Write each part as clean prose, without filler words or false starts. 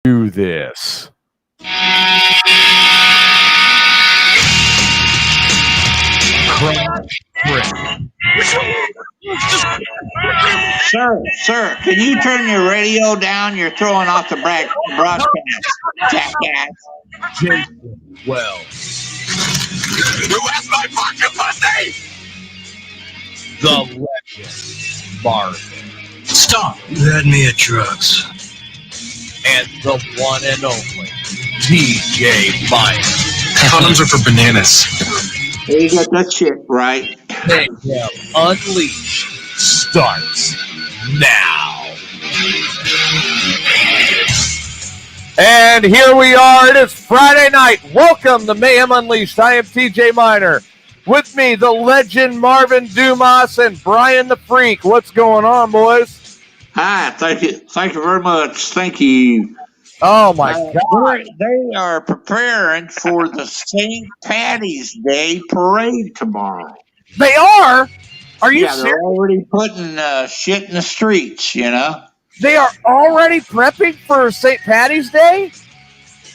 do this. Sir, can you turn your radio down? You're throwing off the broadcast, jackass. Jason Wells. You have my pocket pussy! The legend, Marvin. Stop. You had me at drugs. And the one and only TJ Meyer. Condoms are for bananas. Hey, you got that shit right. Mayhem Unleashed starts now. And here we are. It is Friday night. Welcome to Mayhem Unleashed. I am TJ Miner. With me, the legend Marvin Dumas and Brian the Freak. What's going on, boys? Hi, thank you very much. Thank you. Oh my God! They are preparing for the St. Patty's Day parade tomorrow. They are. Are you serious? They're already putting shit in the streets. You know. They are already prepping for St. Patty's Day?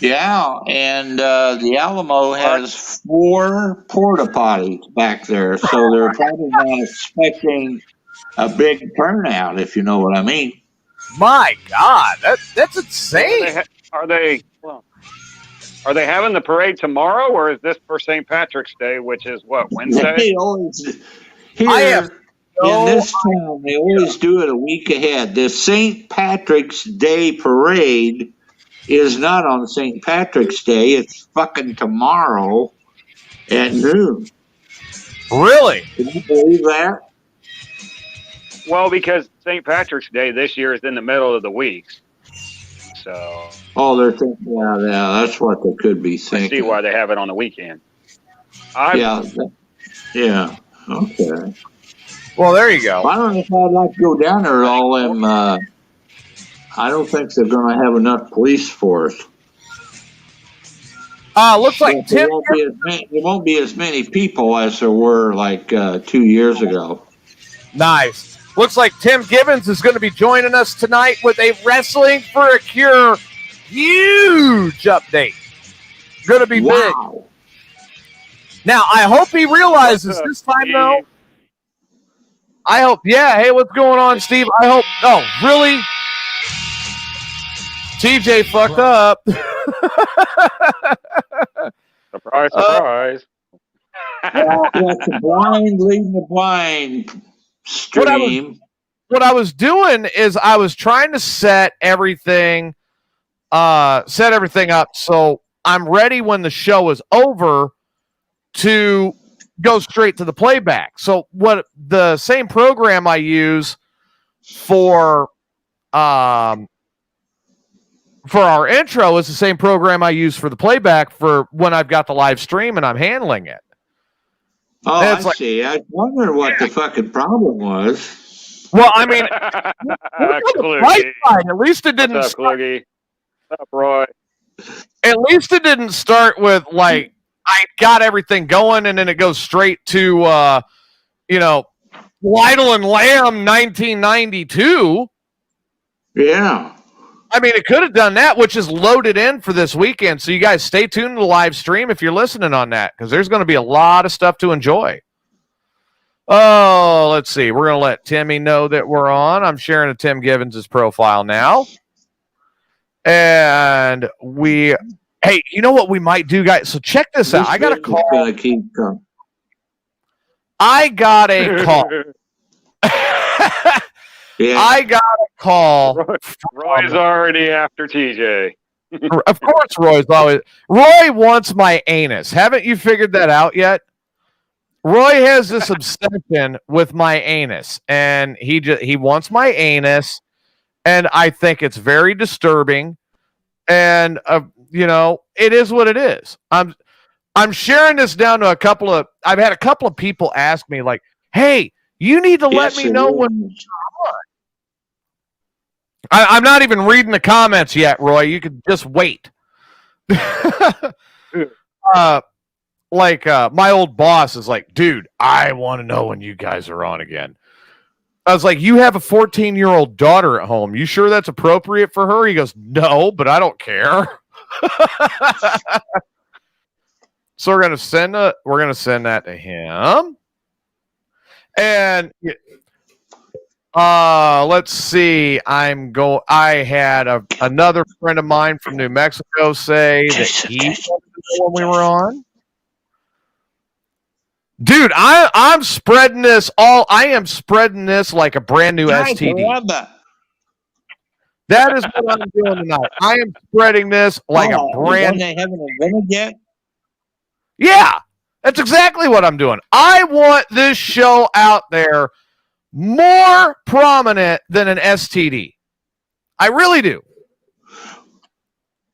Yeah, and the Alamo has 4 porta potties back there, so they're probably not expecting a big turnout, if you know what I mean. My God, that's insane. Are they having the parade tomorrow, or is this for St. Patrick's Day, which is what, Wednesday? They always, in this town, they always do it a week ahead. The St. Patrick's Day parade is not on St. Patrick's Day. It's fucking tomorrow at noon. Really? Can you believe that? Well, because St. Patrick's Day this year is in the middle of the week. So. Oh, they're thinking, yeah, that's what they could be thinking. I see why they have it on the weekend. Yeah, okay. Well, there you go. I don't know if I'd like to go down there. All them. I don't think they're going to have enough police force. Looks like there won't be as many people as there were like 2 years ago. Nice. Looks like Tim Gibbons is going to be joining us tonight with a Wrestling for a Cure huge update. Going to be big. Now, I hope he realizes this time, though. I hope. Yeah. Hey, what's going on, Steve? I hope. Oh, really? TJ fucked up. Surprise, surprise. That's a blind leading the blind stream. What I was doing is I was trying to set everything up so I'm ready when the show is over to go straight to the playback. So what the same program I use for our intro is the same program I use for the playback for when I've got the live stream and I'm handling it. Oh, I see. I wonder what the fucking problem was. Well, I mean, at least it didn't start. What's up, Roy? At least it didn't start with like I got everything going and then it goes straight to Lytle and Lamb 1992. Yeah. I mean, it could have done that, which is loaded in for this weekend. So you guys stay tuned to the live stream if you're listening on that, because there's going to be a lot of stuff to enjoy. Oh, let's see. We're going to let Timmy know that we're on. I'm sharing a Tim Gibbons' profile now. And hey, you know what we might do, guys? So check this out. I got a call. I got a call. Yeah. I got a call. Roy's already after TJ. Of course, Roy wants my anus. Haven't you figured that out yet? Roy has this obsession with my anus, and he wants my anus, and I think it's very disturbing. And it is what it is. I'm sharing this down to I've had a couple of people ask me like, "Hey, you need to let me know when you're on." I'm not even reading the comments yet, Roy. You could just wait. My old boss is like, dude, I want to know when you guys are on again. I was like, you have a 14-year-old daughter at home. You sure that's appropriate for her? He goes, no, but I don't care. So we're gonna send that to him. And let's see. I had another friend of mine from New Mexico say that he wanted to know when we were on. Dude, I'm spreading this all. I am spreading this like a brand new STD. That is what I'm doing tonight. I am spreading this like a brand. They haven't invented yet. Yeah, that's exactly what I'm doing. I want this show out there more prominent than an STD. I really do.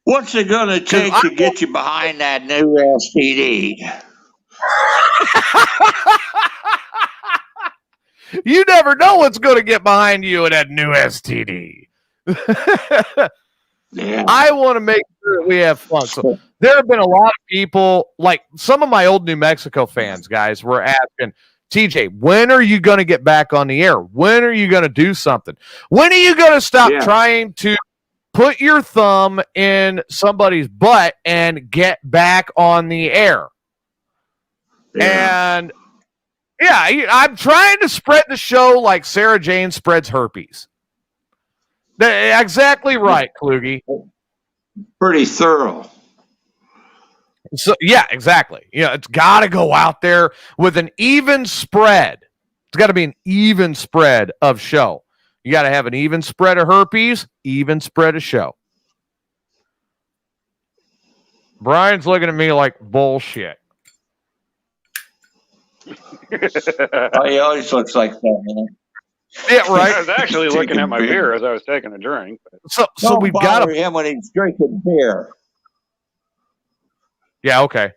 What's it going to take to get you behind that new STD? You never know what's going to get behind you in that new STD. Yeah. I want to make sure that we have fun. So there have been a lot of people, like some of my old New Mexico fans, guys, were asking, TJ, when are you going to get back on the air? When are you going to do something? When are you going to stop trying to put your thumb in somebody's butt and get back on the air? Yeah. And yeah, I'm trying to spread the show like Sarah Jane spreads herpes. Exactly right, Kluge. Pretty thorough. So yeah, exactly. It's got to go out there with an even spread. It's got to be an even spread of show. You got to have an even spread of herpes, even spread of show. Brian's looking at me like bullshit. Oh, he always looks like that, man. Yeah, right. I was actually looking at my beer as I was taking a drink. So we've got to him when he's drinking beer. Yeah, okay.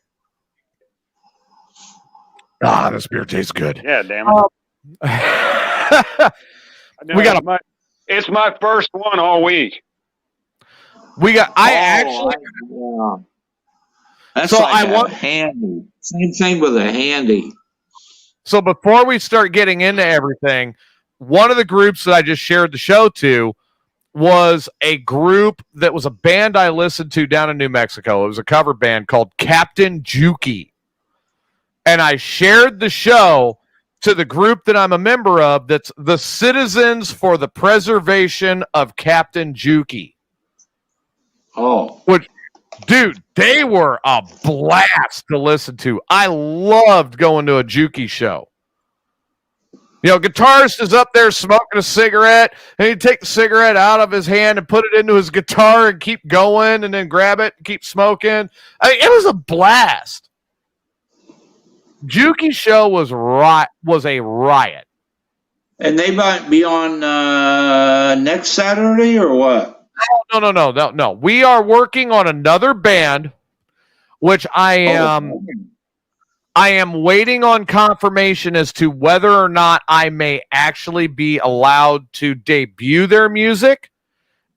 This beer tastes good. Yeah, damn it. It's my first one all week. That's so like I want handy. Same thing with a handy. So before we start getting into everything, one of the groups that I just shared the show to was a group that was a band I listened to down in New Mexico. It was a cover band called Captain Juki. And I shared the show to the group that I'm a member of, that's the Citizens for the Preservation of Captain Juki. Oh. Which, dude, they were a blast to listen to. I loved going to a Juki show. Guitarist is up there smoking a cigarette, and he'd take the cigarette out of his hand and put it into his guitar and keep going, and then grab it and keep smoking. It was a blast. Juki show was a riot. And they might be on next Saturday or what? No. We are working on another band, which I am waiting on confirmation as to whether or not I may actually be allowed to debut their music,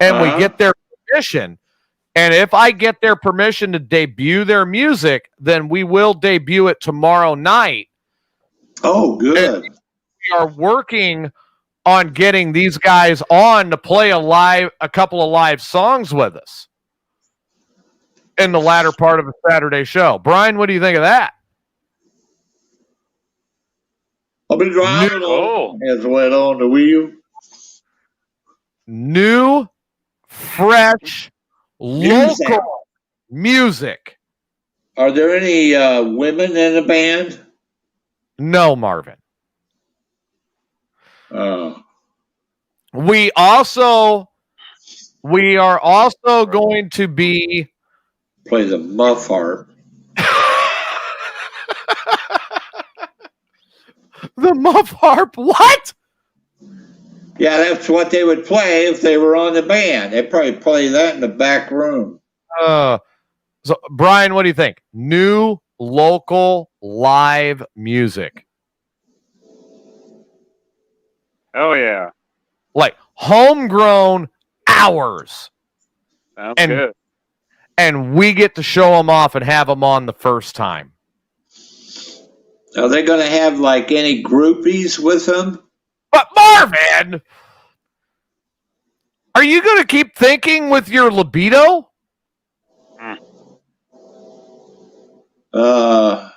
and we get their permission. And if I get their permission to debut their music, then we will debut it tomorrow night. Oh, good. And we are working on getting these guys on to play a couple of live songs with us in the latter part of a Saturday show. Brian, what do you think of that? I'll be driving as went on the wheel. New, fresh, local music. Are there any women in the band? No, Marvin. We are also going to be play the muff harp. The muff harp? What? Yeah, that's what they would play if they were on the band. They'd probably play that in the back room. So, Brian, what do you think? New, local, live music. Oh, yeah. Like homegrown hours. Sounds good. And we get to show them off and have them on the first time. Are they going to have like any groupies with them? But Marvin, are you going to keep thinking with your libido? No.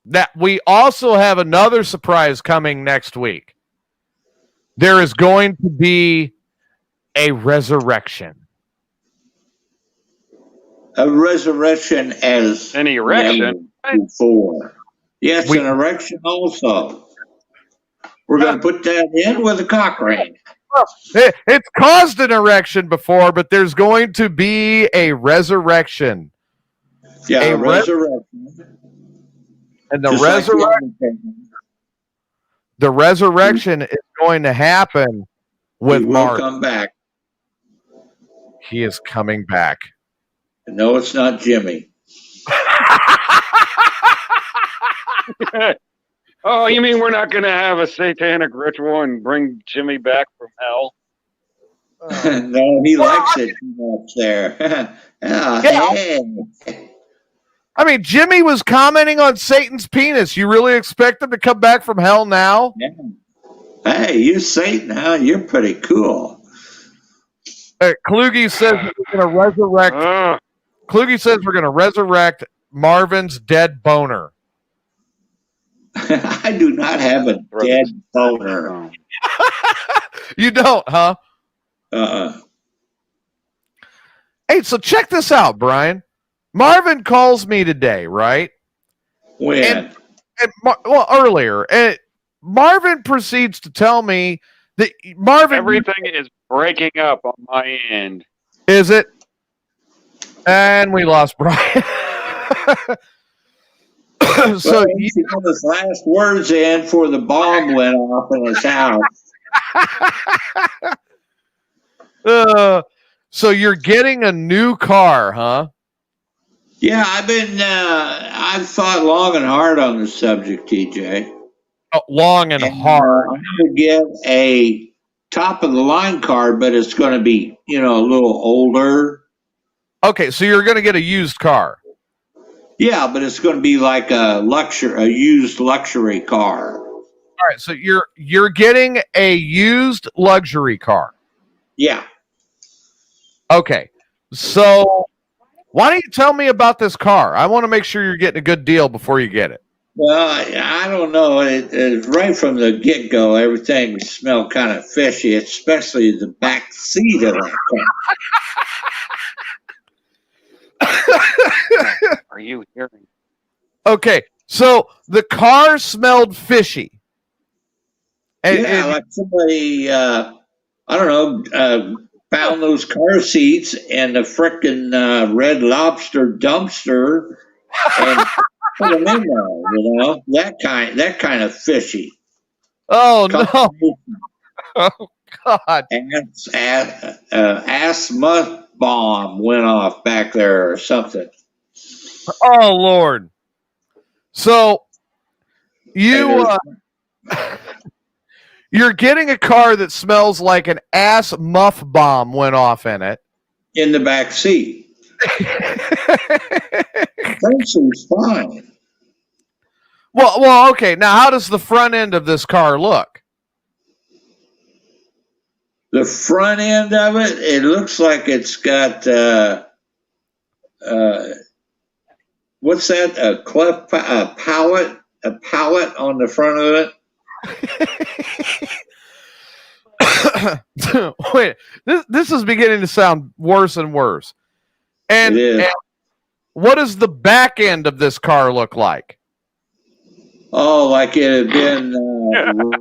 That we also have another surprise coming next week. There is going to be a resurrection. A resurrection as An erection? never before. Yes, an erection also. We're going to put that in with a cock ring. It's caused an erection before, but there's going to be a resurrection. Yeah, a resurrection. And the resurrection is going to happen with Mark. He will come back. He is coming back. No, it's not Jimmy. Oh, you mean we're not going to have a satanic ritual and bring Jimmy back from hell? No, he likes it too much there. Hey. I mean, Jimmy was commenting on Satan's penis. You really expect him to come back from hell now? Yeah. Hey, you're Satan, huh? You're pretty cool. Kluge says we're going to resurrect. Kluge says we're going to resurrect Marvin's dead boner. I do not have a dead boner. You don't, huh? Hey, so check this out, Brian. Marvin calls me today, right? When? Earlier. And Marvin proceeds to tell me that everything is breaking up on my end. Is it? And we lost Brian. So he got his last words in before the bomb went off in his house. So you're getting a new car, huh? Yeah, I've thought long and hard on this subject, TJ. Oh, long and hard. I'm going to get a top of the line car, but it's going to be, a little older. Okay, so you're going to get a used car. Yeah, but it's going to be like a used luxury car. All right, so you're getting a used luxury car. Yeah. Okay, so why don't you tell me about this car? I want to make sure you're getting a good deal before you get it. Well, I don't know. It right from the get-go, everything smelled kind of fishy, especially the back seat of that car. Are you hearing? Okay, so the car smelled fishy. And, like somebody, I don't know, found those car seats in the frickin' Red Lobster dumpster and put them in there. That kind of fishy. Oh no! Oh God! Asthma bomb went off back there or something. Oh Lord! So you're getting a car that smells like an ass muff bomb went off in it. In the back seat. That seems fine. Well, okay. Now, how does the front end of this car look? The front end of it looks like it's got what's that? A pallet on the front of it. Wait, this is beginning to sound worse and worse. And what does the back end of this car look like? Oh, like it had been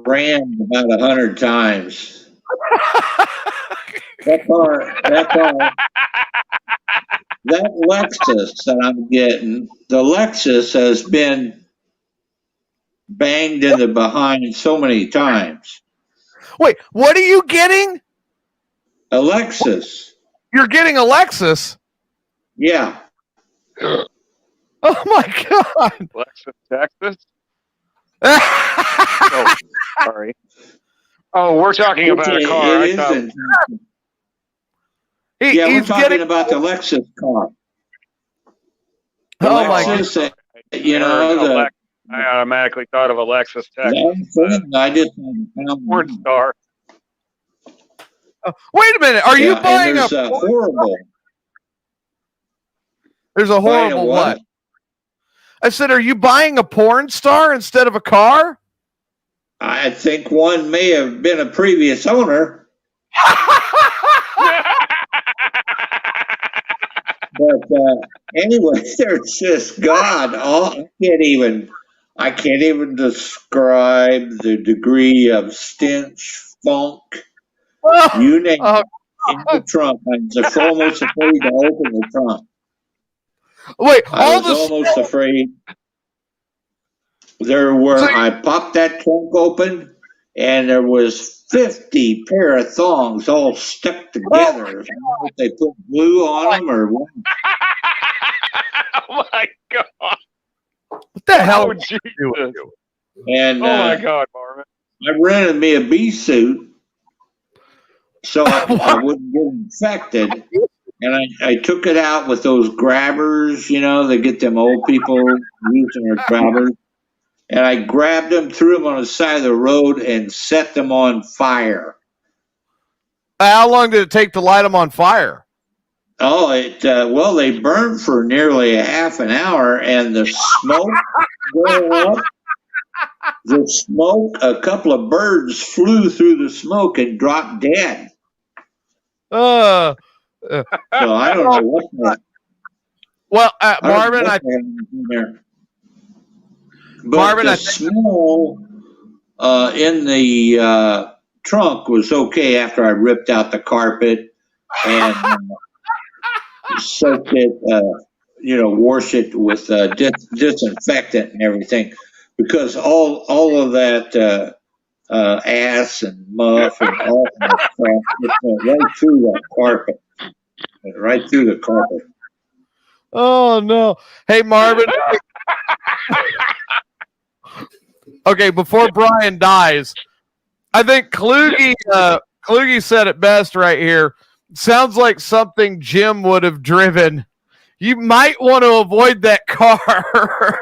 rammed about 100 times. That Lexus that I'm getting, the Lexus has been banged in the behind so many times. Wait, what are you getting? A Lexus. You're getting a Lexus? Yeah. Oh my God. Lexus, Texas? Oh, sorry. Oh, we're talking about a car. We're talking about the Lexus car. The Lexus, I automatically thought of Alexis Tech. I just Porn star. Wait a minute. Are you buying there's a horrible? There's a horrible what? I said, are you buying a porn star instead of a car? I think one may have been a previous owner. But anyway, there's just God. I can't even describe the degree of stench, funk. You name it in the trunk. I was almost afraid to open the trunk. Wait, I was almost afraid. I popped that trunk open, and there was 50 pair of thongs all stuck together. I don't know if they put glue on them or what. Oh my God! What the hell? Jesus. And oh my God, Marvin! I rented me a bee suit so I wouldn't get infected. And I took it out with those grabbers, they get them old people using their grabbers. And I grabbed them, threw them on the side of the road, and set them on fire. How long did it take to light them on fire? Oh, they burned for nearly a half an hour, and the smoke going up. The smoke, a couple of birds flew through the smoke and dropped dead. So I don't know what that. Well, Marvin, the smell in the trunk was okay after I ripped out the carpet and soaked it, wash it with disinfectant and everything, because all of that ass and muff and all that crap went right through that carpet, right through the carpet. Oh no! Hey, Marvin. Okay, before Brian dies, I think Kluge said it best right here. Sounds like something Jim would have driven. You might want to avoid that car.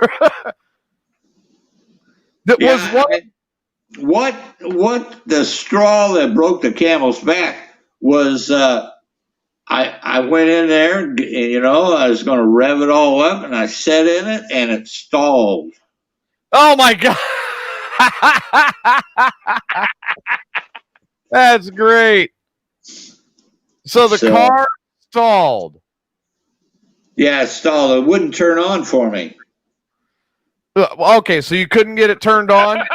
What the straw that broke the camel's back was, I went in there and, I was going to rev it all up, and I sat in it and it stalled. Oh my God. That's great. So the car stalled. Yeah, it stalled. It wouldn't turn on for me. Okay, so you couldn't get it turned on?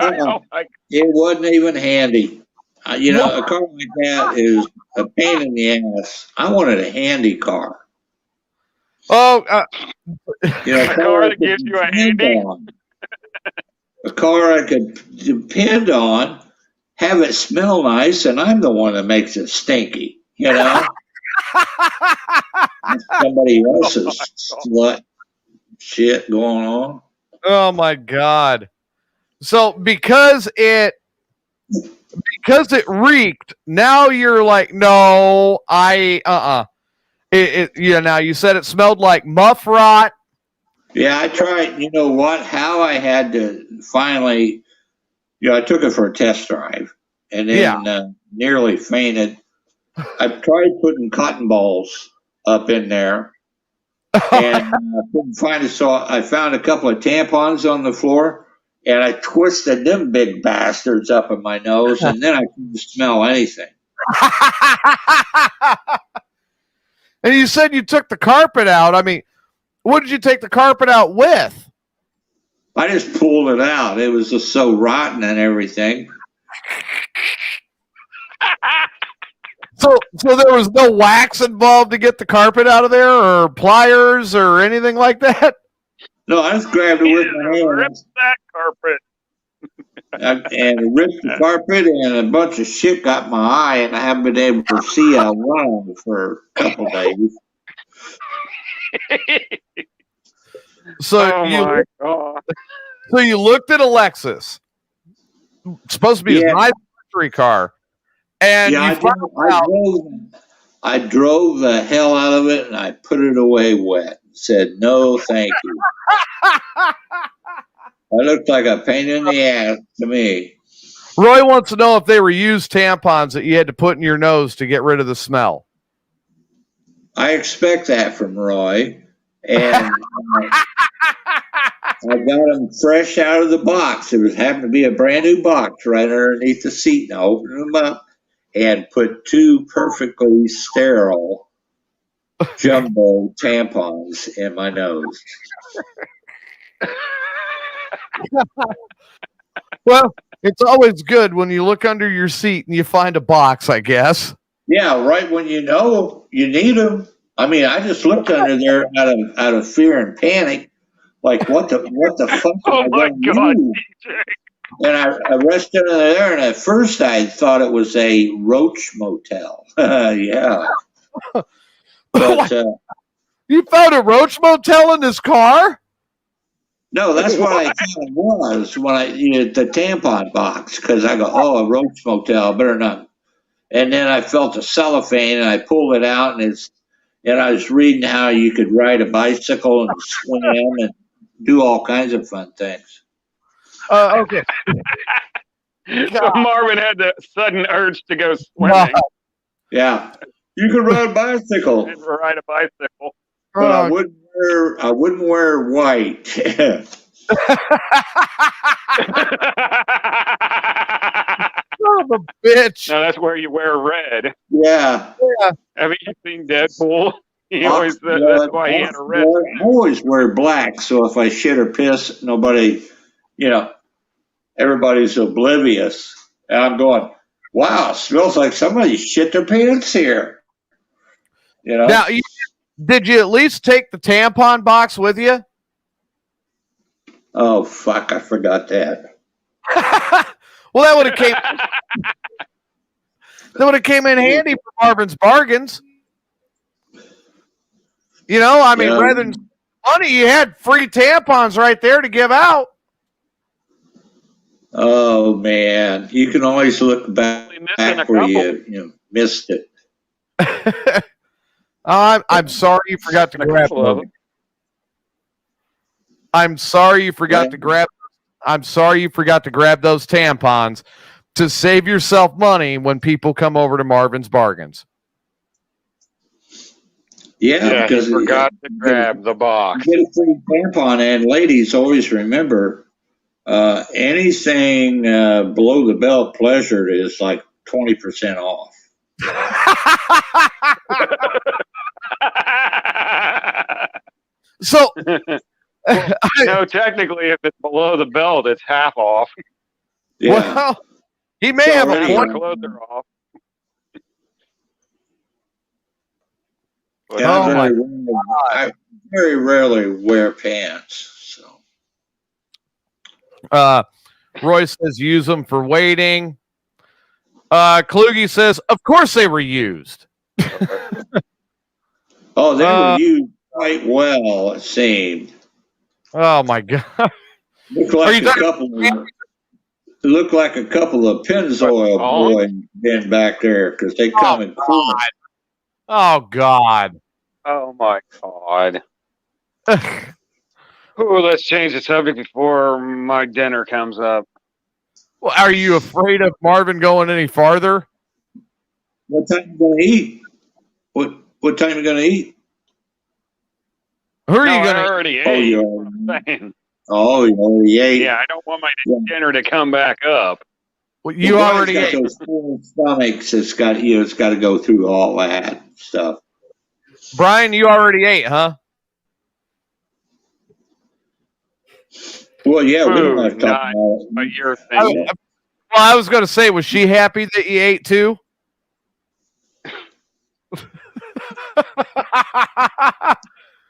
It wasn't even handy. A car like that is a pain in the ass. I wanted a handy car. Oh, a car that gives you a handy. A car I could depend on, have it smell nice, and I'm the one that makes it stinky. Somebody else's slut shit going on. Oh my God. So because it reeked, now you're like, no, now you said it smelled like muff rot. Yeah, I tried, how I had to finally, I took it for a test drive and then nearly fainted. I tried putting cotton balls up in there and I couldn't find it. So I found a couple of tampons on the floor and I twisted them big bastards up in my nose, and then I couldn't smell anything. And you said you took the carpet out. I mean, what did you take the carpet out with? I just pulled it out. It was just so rotten and everything. So there was no wax involved to get the carpet out of there, or pliers, or anything like that? No, I just grabbed it with my hand. Ripped that carpet. And ripped the carpet, and a bunch of shit got my eye, and I haven't been able to see out one for a couple days. So you looked at a Lexus. It's supposed to be a nice luxury car. And I drove the hell out of it, and I put it away wet. Said, no, thank you. That looked like a pain in the ass to me. Roy wants to know if they were used tampons that you had to put in your nose to get rid of the smell. I expect that from Roy. And I got them fresh out of the box. It happened to be a brand new box right underneath the seat. And I opened them up and put 2 perfectly sterile jumbo tampons in my nose. Well, it's always good when you look under your seat and you find a box, I guess. Yeah, right when you know you need them. I mean, I just looked under there out of fear and panic, like what the fuck? Oh my God, do? DJ. And I rested under there, and at first I thought it was a roach motel. Yeah, but You found a roach motel in this car? no, that's what I thought it was when the tampon box, because I go, oh, a roach motel, better not. And then I felt a cellophane, and I pulled it out, and I was reading how you could ride a bicycle and swim and do all kinds of fun things. Okay. So Marvin had the sudden urge to go swimming Yeah, you could ride a bicycle, and ride a bicycle. but I wouldn't wear white. Son of a bitch. No, that's where you wear red. Yeah. Haven't you seen Deadpool? He always said that's why he had a red. I always wear black, so if I shit or piss, nobody, everybody's oblivious. And I'm going, wow, it smells like somebody shit their pants here. Now, did you at least take the tampon box with you? Oh, fuck, I forgot that. Well, that would have came in handy for Marvin's bargains. Rather than money, you had free tampons right there to give out. Oh, man, you can always look back where you missed it. I'm sorry you forgot to grab them. I'm sorry you forgot to grab. I'm sorry you forgot to grab those tampons to save yourself money when people come over to Marvin's Bargains. Yeah, because he forgot to grab the box. Get a free tampon, and ladies, always remember, anything below the belt pleasured is like 20% off. So. No, technically, if it's below the belt, it's half off. Yeah. Well, he may have a point. Clothes are off. Yeah, I very rarely wear pants. So, Roy says use them for waiting. Kluge says, of course they were used. Oh, they were used quite well, it seemed. Oh my God! Looked like a couple of Pennzoil boys been back there because they come in cool. Oh God! Oh my God! Oh, let's change the subject before my dinner comes up. Well, are you afraid of Marvin going any farther? What time you gonna eat? What time you gonna eat? Who are you gonna? I already ate. Oh, you already ate. Yeah, I don't want my dinner to come back up. Well, you already ate. Those full stomachs. It's got to go through all that stuff. Brian, you already ate, huh? Well, yeah, we don't have to talk about it. But you're thinking. Well, I was going to say, was she happy that you ate too?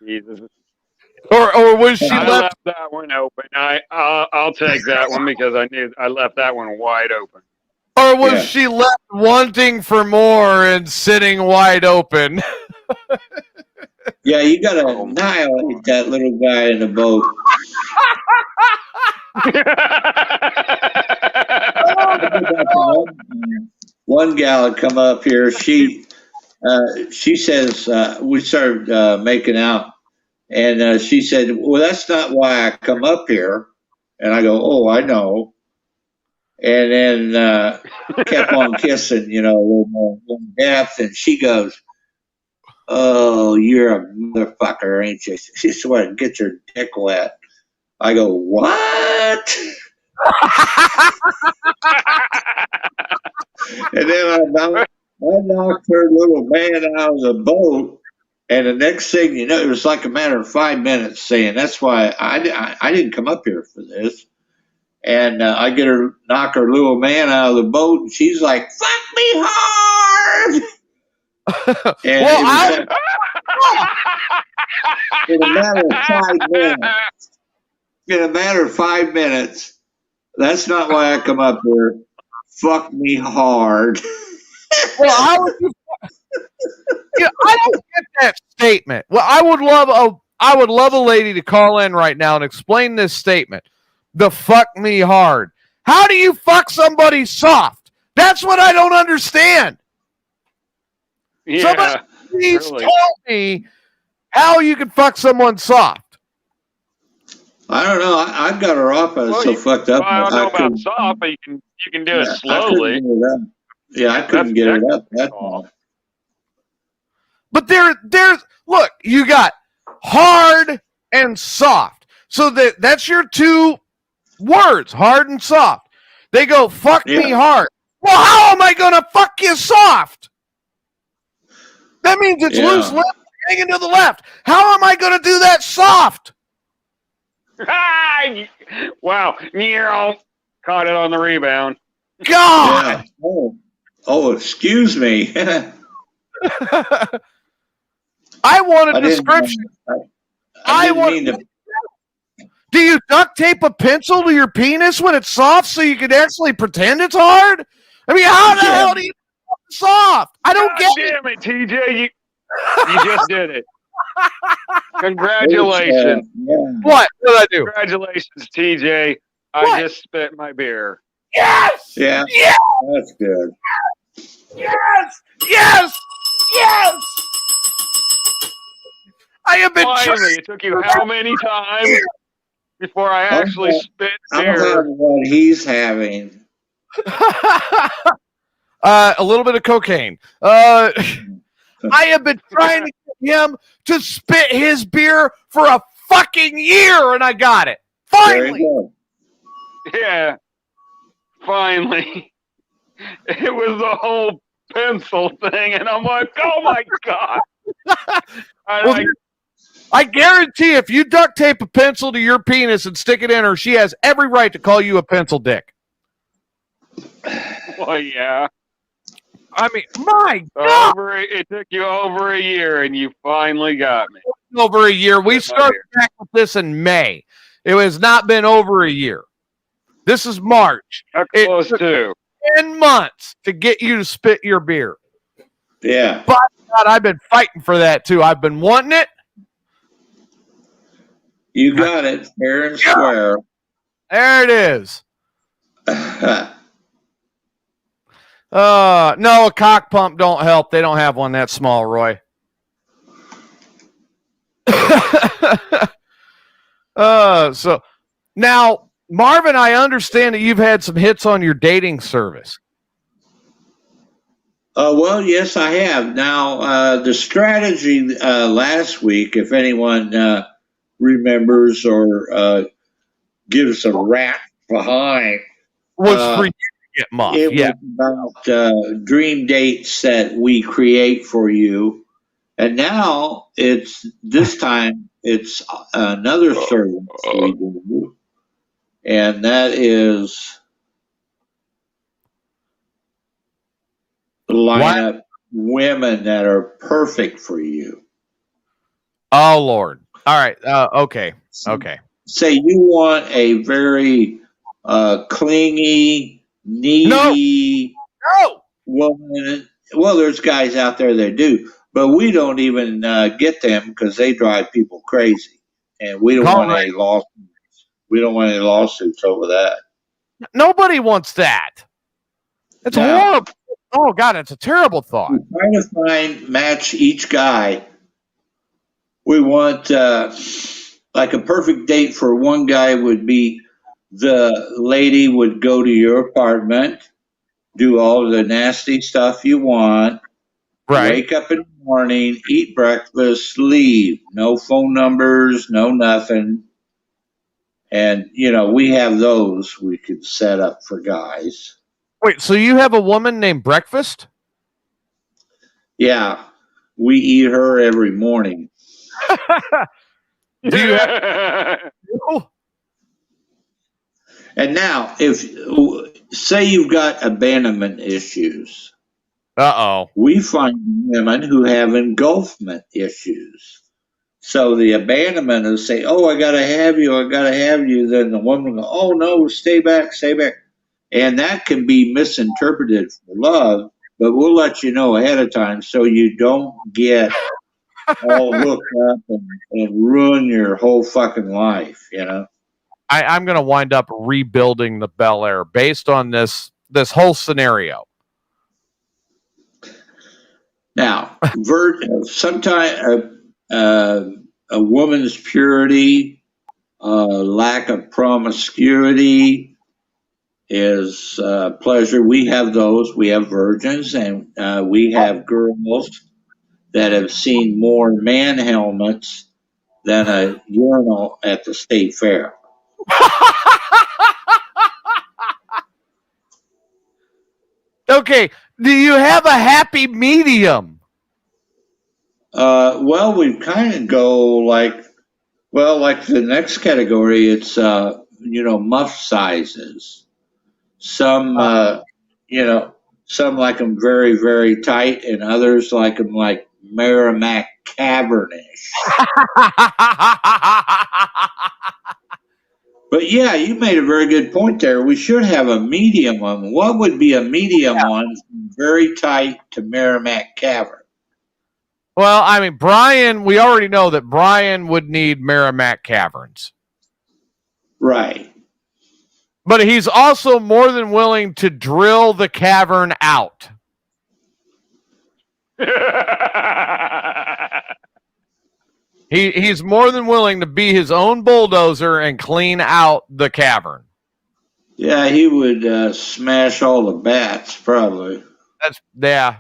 Jesus. Or was she left that one open? I'll take that one because I left that one wide open. Or was she left wanting for more and sitting wide open? Yeah, you got to annihilate that little guy in the boat. One gal had come up here. She says we started making out, and she said, "Well, that's not why I come up here." And I go, oh, I know. And then kept on kissing, a little more depth. And she goes, oh, you're a motherfucker, ain't you? She said, what, get your dick wet. I go, what? And then I knocked her little man out of the boat. And the next thing you know, it was like a matter of 5 minutes saying, that's why I didn't come up here for this. And I knock her little man out of the boat, and she's like, fuck me hard. And well, in a matter of 5 minutes, that's not why I come up here. Fuck me hard. Well, how would you? I don't get that statement. Well, I would love a lady to call in right now and explain this statement. The fuck me hard. How do you fuck somebody soft? That's what I don't understand. Yeah, somebody please tell me how you can fuck someone soft. I don't know. I've got her off. I was so fucked up. I don't know about soft, but you can do it slowly. I couldn't get it up that long. But there's look, you got hard and soft. So that's your two words, hard and soft. They go, fuck me hard. Well, how am I going to fuck you soft? That means it's loose left, hanging to the left. How am I going to do that soft? Wow. Caught it on the rebound. God. Yeah. Oh, excuse me. I want a description. Do you duct tape a pencil to your penis when it's soft so you can actually pretend it's hard? I mean, how the hell do you it's soft? I don't get it. Damn it, TJ. You just did it. Congratulations. What did I do? Congratulations, TJ. I just spit my beer. Yes! Yeah. Yes! That's good. Yes! Yes! Yes! I have been Finally, it took you how many times before I actually spit beer? I'm having what he's having. A little bit of cocaine. I have been trying to get him to spit his beer for a fucking year, and I got it. Finally. Yeah. Finally. It was the whole pencil thing, and I'm like, oh my God. I guarantee if you duct tape a pencil to your penis and stick it in her, she has every right to call you a pencil dick. Well, yeah. I mean, my God. It took you over a year, and you finally got me. Over a year. We started back with this in May. It has not been over a year. This is March. How close to 10 months to get you to spit your beer. Yeah. But God, I've been fighting for that too. I've been wanting it. You got it, fair and square. There it is. No, a cock pump don't help. They don't have one that small, Roy. So now, Marvin, I understand that you've had some hits on your dating service. Well, yes, I have. Now, the strategy last week, if anyone remembers or gives a rat behind, was for you to get muffed. It was about dream dates that we create for you. And now this time it's another service we do. And that is line up women that are perfect for you. Oh, Lord. All right. Okay. Okay. Say you want a very clingy, needy woman. Well, there's guys out there that do, but we don't even get them because they drive people crazy, and we don't want any lawsuits. We don't want any lawsuits over that. Nobody wants that. It's horrible. Oh God, it's a terrible thought. We're trying to match each guy. We want like a perfect date for one guy would be the lady would go to your apartment, do all the nasty stuff you want, Right. wake up in the morning, eat breakfast, leave. No phone numbers, no nothing. And, we have those we could set up for guys. Wait, so you have a woman named Breakfast? Yeah, we eat her every morning. Do you have? And now, say you've got abandonment issues, we find women who have engulfment issues. So the abandonment will say, "Oh, I gotta have you, I gotta have you." Then the woman will go, "Oh no, stay back, stay back," and that can be misinterpreted for love. But we'll let you know ahead of time so you don't get all hooked up and ruin your whole fucking life. I'm going to wind up rebuilding the Bel Air based on this whole scenario. Now, sometimes a woman's purity, lack of promiscuity is pleasure. We have those. We have virgins, and we have girls that have seen more man helmets than a urinal at the state fair. Okay, do you have a happy medium? Well, we kind of go like the next category. It's muff sizes. Some some like them very very tight, and others like them like Merrimack Cavernish. But yeah, you made a very good point there. We should have a medium one. What would be a medium one? Very tight to Merrimack Cavern. Well, I mean, Brian, we already know that Brian would need Merrimack Caverns. Right. But he's also more than willing to drill the cavern out. He's more than willing to be his own bulldozer and clean out the cavern. Yeah, he would smash all the bats, probably. Yeah.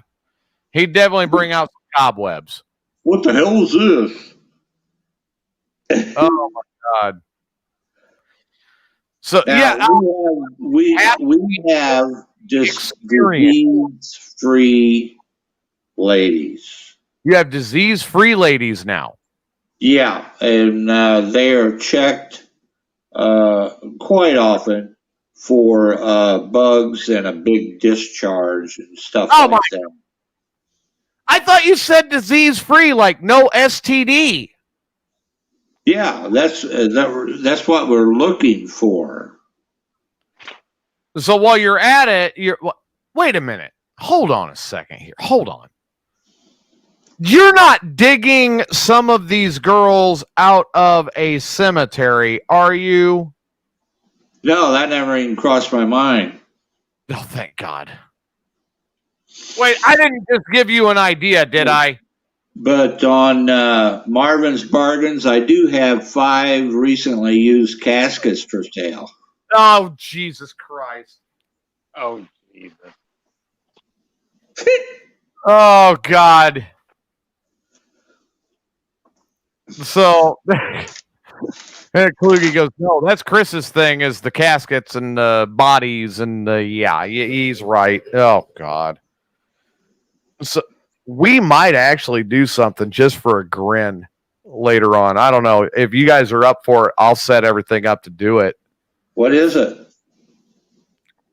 He'd definitely bring out some cobwebs. What the hell is this? Oh, my God. So, now, we have just disease-free ladies. You have disease-free ladies now. Yeah, and they are checked quite often for bugs and a big discharge and stuff like that. I thought you said disease-free, like no STD. Yeah, that's what we're looking for. So while you're at it, wait a minute. Hold on a second here. Hold on. You're not digging some of these girls out of a cemetery, are you? No, that never even crossed my mind. Oh, thank God. Wait, I didn't just give you an idea, did I? But on Marvin's Bargains, I do have 5 recently used caskets for sale. Oh, Jesus Christ. Oh, Jesus. Oh, God. So, Kluge goes, no, that's Chris's thing, is the caskets and the bodies and he's right. Oh, God. So, we might actually do something just for a grin later on. I don't know. If you guys are up for it, I'll set everything up to do it. What is it?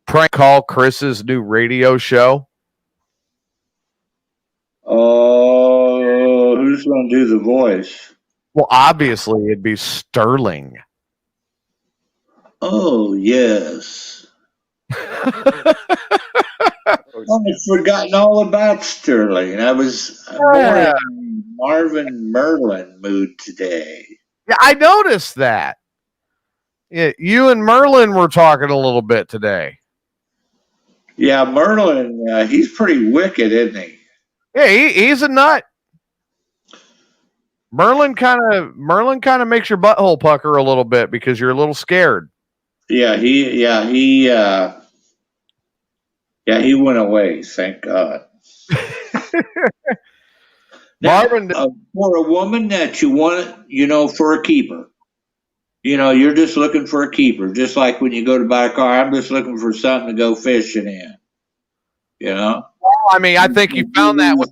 Prank call Chris's new radio show. Oh, who's going to do the voice? Well, obviously, it'd be Sterling. Oh, yes. I've forgotten all about Sterling. I was more in Marvin Merlin mood today. Yeah, I noticed that. Yeah, you and Merlin were talking a little bit today. Yeah, Merlin, he's pretty wicked, isn't he? Yeah, he's a nut. Merlin kind of makes your butthole pucker a little bit because you're a little scared. he went away. Thank God. Now, Marvin, for a woman that you want, for a keeper, you're just looking for a keeper, just like when you go to buy a car. I'm just looking for something to go fishing in. I mean, I think you found that with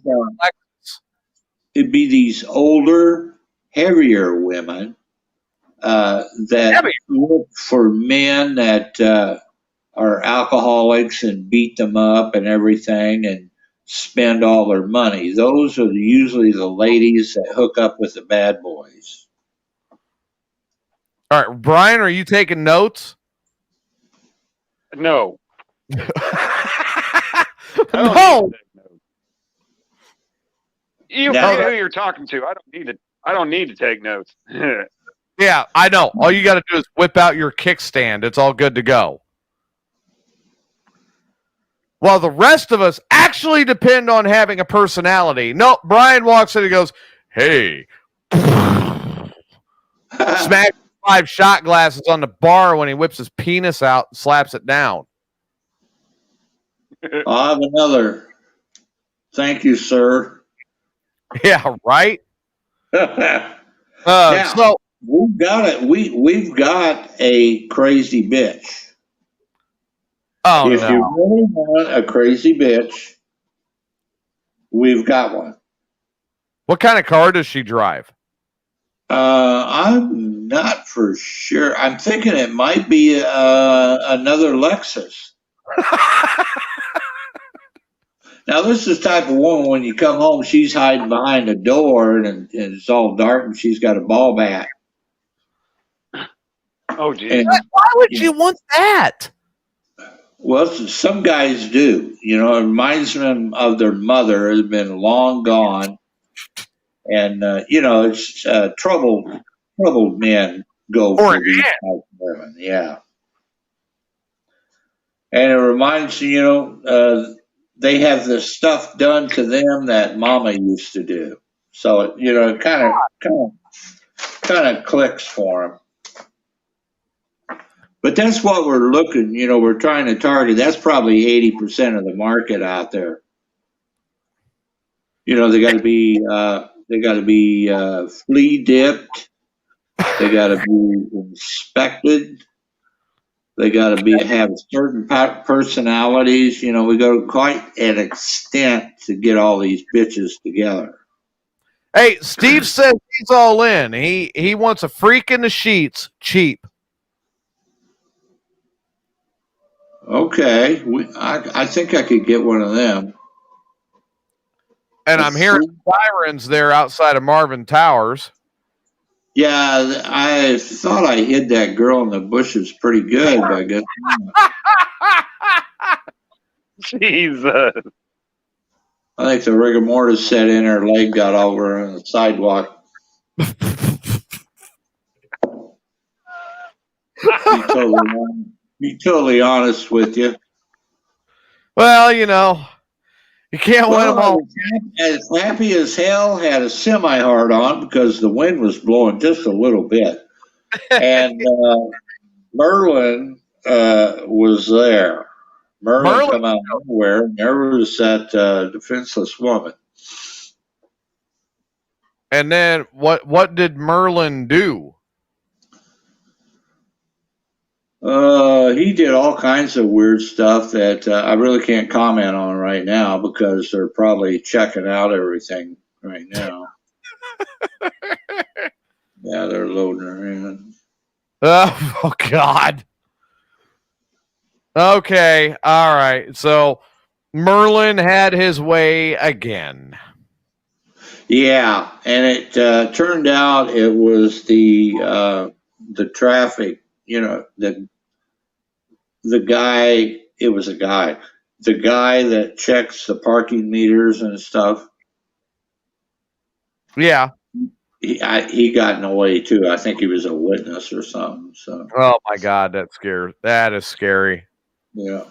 it'd be these older, heavier women that look for men that are alcoholics and beat them up and everything and spend all their money. Those are usually the ladies that hook up with the bad boys. All right, Brian, are you taking notes? No. I don't No. need to take notes. You forget who you're talking to. I don't need to take notes. Yeah, I know. All you got to do is whip out your kickstand. It's all good to go. While the rest of us actually depend on having a personality. No, Brian walks in and goes, "Hey." Smash 5 shot glasses on the bar when he whips his penis out and slaps it down. I'll have another. Thank you, sir. Yeah, right? Now, So we've got it. We've got a crazy bitch. Oh, if no. you really want a crazy bitch, we've got one. What kind of car does she drive? I'm not for sure. I'm thinking it might be another Lexus. Now, this is the type of woman, when you come home, she's hiding behind a door and it's all dark and she's got a ball bat. Oh, geez. Why would you want that? Well, some guys do. It reminds them of their mother who's been long gone. And, it's troubled men go for these type of women. Yeah. And it reminds you, they have the stuff done to them that mama used to do. So, it kind of clicks for them. But that's what we're looking, we're trying to target. That's probably 80% of the market out there. They got to be flea dipped. They got to be inspected. They got to have certain personalities. We go quite an extent to get all these bitches together. Hey, Steve says he's all in. He wants a freak in the sheets, cheap. Okay, I think I could get one of them. And I'm hearing sirens there outside of Marvin Towers. Yeah, I thought I hid that girl in the bushes pretty good, but I guess not. Jesus. I think the rigor mortis set in, her leg got over on the sidewalk. Be totally honest with you. Well, you can't win them all. As happy as hell, had a semi-hard on because the wind was blowing just a little bit. And Merlin was there. Merlin come out of nowhere, and there was that defenseless woman. And then what did Merlin do? He did all kinds of weird stuff that I really can't comment on right now because they're probably checking out everything right now. Yeah, they're loading her in. Oh, God. Okay, all right. So Merlin had his way again. Yeah, and it turned out it was the traffic. The guy. It was a guy. The guy that checks the parking meters and stuff. Yeah. He got in the way too. I think he was a witness or something. So. Oh my God, that is scary. Yeah.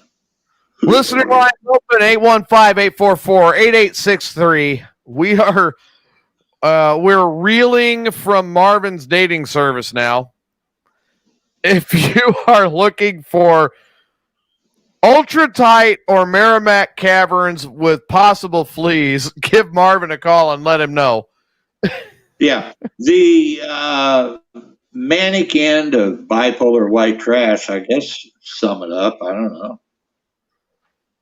Listener line open 815-844-8863. We are we're reeling from Marvin's dating service now. if you are looking for ultra tight or Merrimack caverns with possible fleas, give Marvin a call and let him know. Yeah. The manic end of bipolar white trash, I guess, sum it up. I don't know.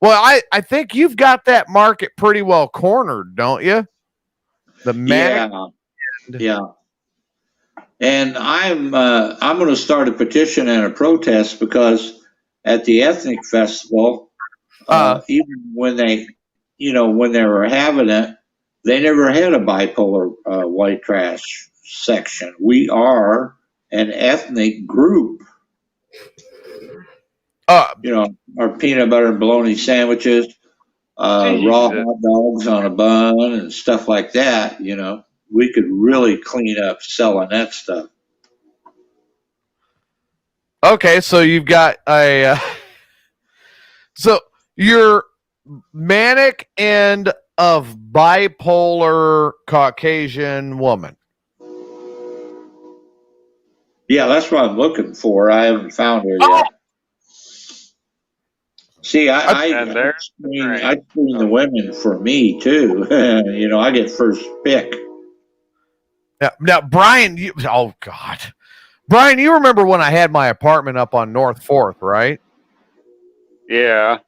Well, I think you've got that market pretty well cornered, don't you? The manic. Yeah. And I'm going to start a petition and a protest because at the ethnic festival, even when they were having it, they never had a bipolar white trash section. We are an ethnic group. Our peanut butter and bologna sandwiches, raw hot dogs on a bun, and stuff like that. We could really clean up selling that stuff. Okay, so you've got a so your manic end of bipolar Caucasian woman. Yeah, that's what I'm looking for. I haven't found her yet. See, I screen the women for me too. I get first pick. Now, Brian, oh God, Brian, you remember when I had my apartment up on North 4th, right? Yeah.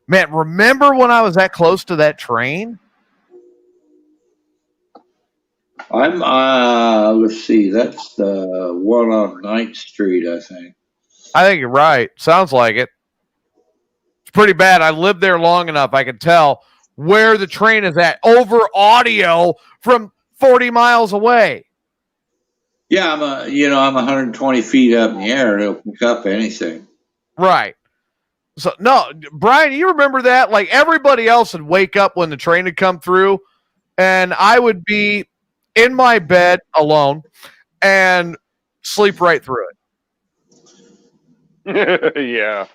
Man, remember when I was that close to that train? I'm let's see, that's the one on 9th Street, I think. I think you're right. Sounds like it. It's pretty bad. I lived there long enough. I can tell where the train is at over audio from 40 miles away. Yeah, I'm 120 feet up in the air. It'll pick up anything. Right. So no, Brian, you remember that? Like everybody else would wake up when the train had come through, and I would be in my bed alone and sleep right through it. Yeah.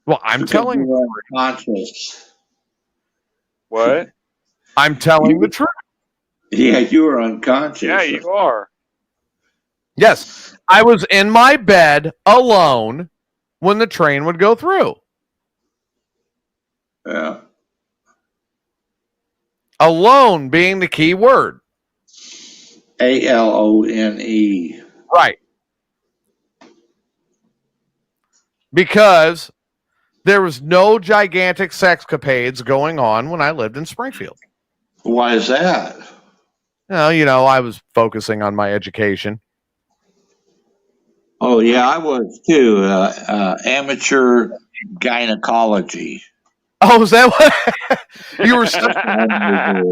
Well, I'm telling you. Unconscious. What? I'm telling the truth. Yeah, you were unconscious. Yeah, you are. Yes. I was in my bed alone when the train would go through. Yeah. Alone being the key word. ALONE. Right. Because there was no gigantic sexcapades going on when I lived in Springfield. Why is that? I was focusing on my education. Oh, yeah, I was too. Amateur gynecology. Oh, is that what you were studying?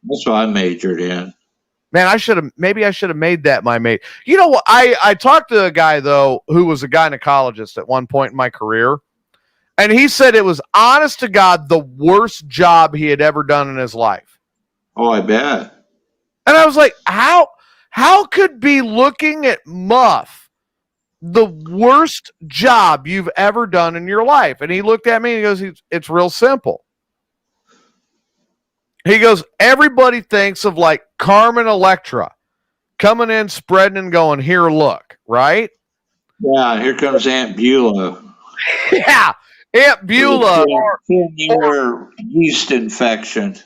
That's what I majored in. Man, I should have made that my mate. You know what? I talked to a guy though who was a gynecologist at one point in my career, and he said it was honest to God the worst job he had ever done in his life. Oh, I bet. And I was like, how could be looking at Muff the worst job you've ever done in your life? And he looked at me and he goes, it's real simple. He goes, everybody thinks of like Carmen Electra coming in, spreading and going, here, look, right? Yeah, here comes Aunt Beulah. Yeah, Aunt Beulah. 10-year yeast infection.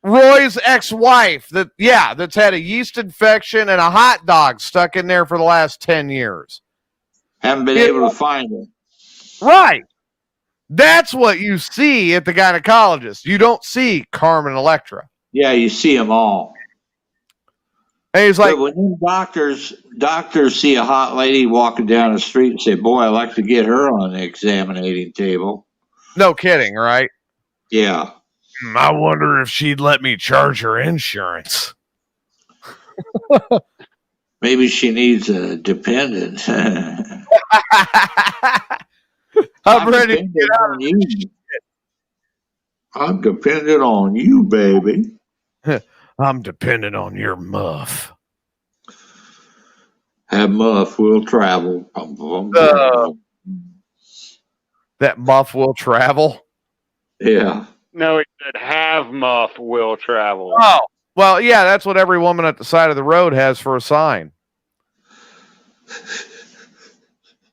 Roy's ex-wife that's had a yeast infection and a hot dog stuck in there for the last 10 years. Haven't been able to find it. Right. That's what you see at the gynecologist. You don't see Carmen Electra. Yeah, you see them all. And he's like, but when doctors see a hot lady walking down the street and say, boy, I'd like to get her on the examining table. No kidding, right? Yeah. I wonder if she'd let me charge her insurance. Maybe she needs a dependent. I'm ready to get out of you. I'm dependent on you, baby. I'm dependent on your muff. That muff will travel. That muff will travel? Yeah. No, he said have muff will travel. Oh, well, yeah, that's what every woman at the side of the road has for a sign.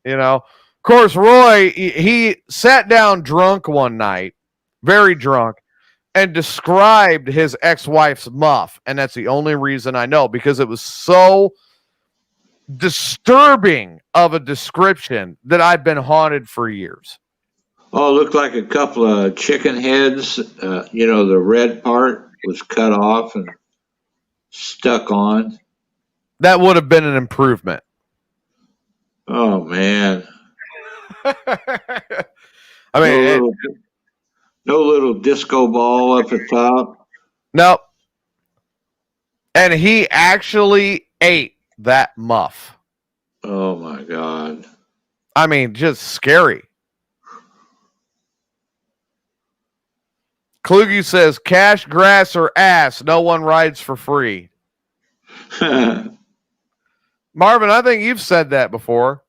Of course, Roy, he sat down drunk one night, very drunk, and described his ex-wife's muff. And that's the only reason I know, because it was so disturbing of a description that I've been haunted for years. Oh, it looked like a couple of chicken heads. The red part was cut off and stuck on. That would have been an improvement. Oh, man. I mean, no little disco ball up at top. Nope. And he actually ate that muff. Oh, my God. I mean, just scary. Kluge says, cash, grass, or ass, no one rides for free. Marvin, I think you've said that before.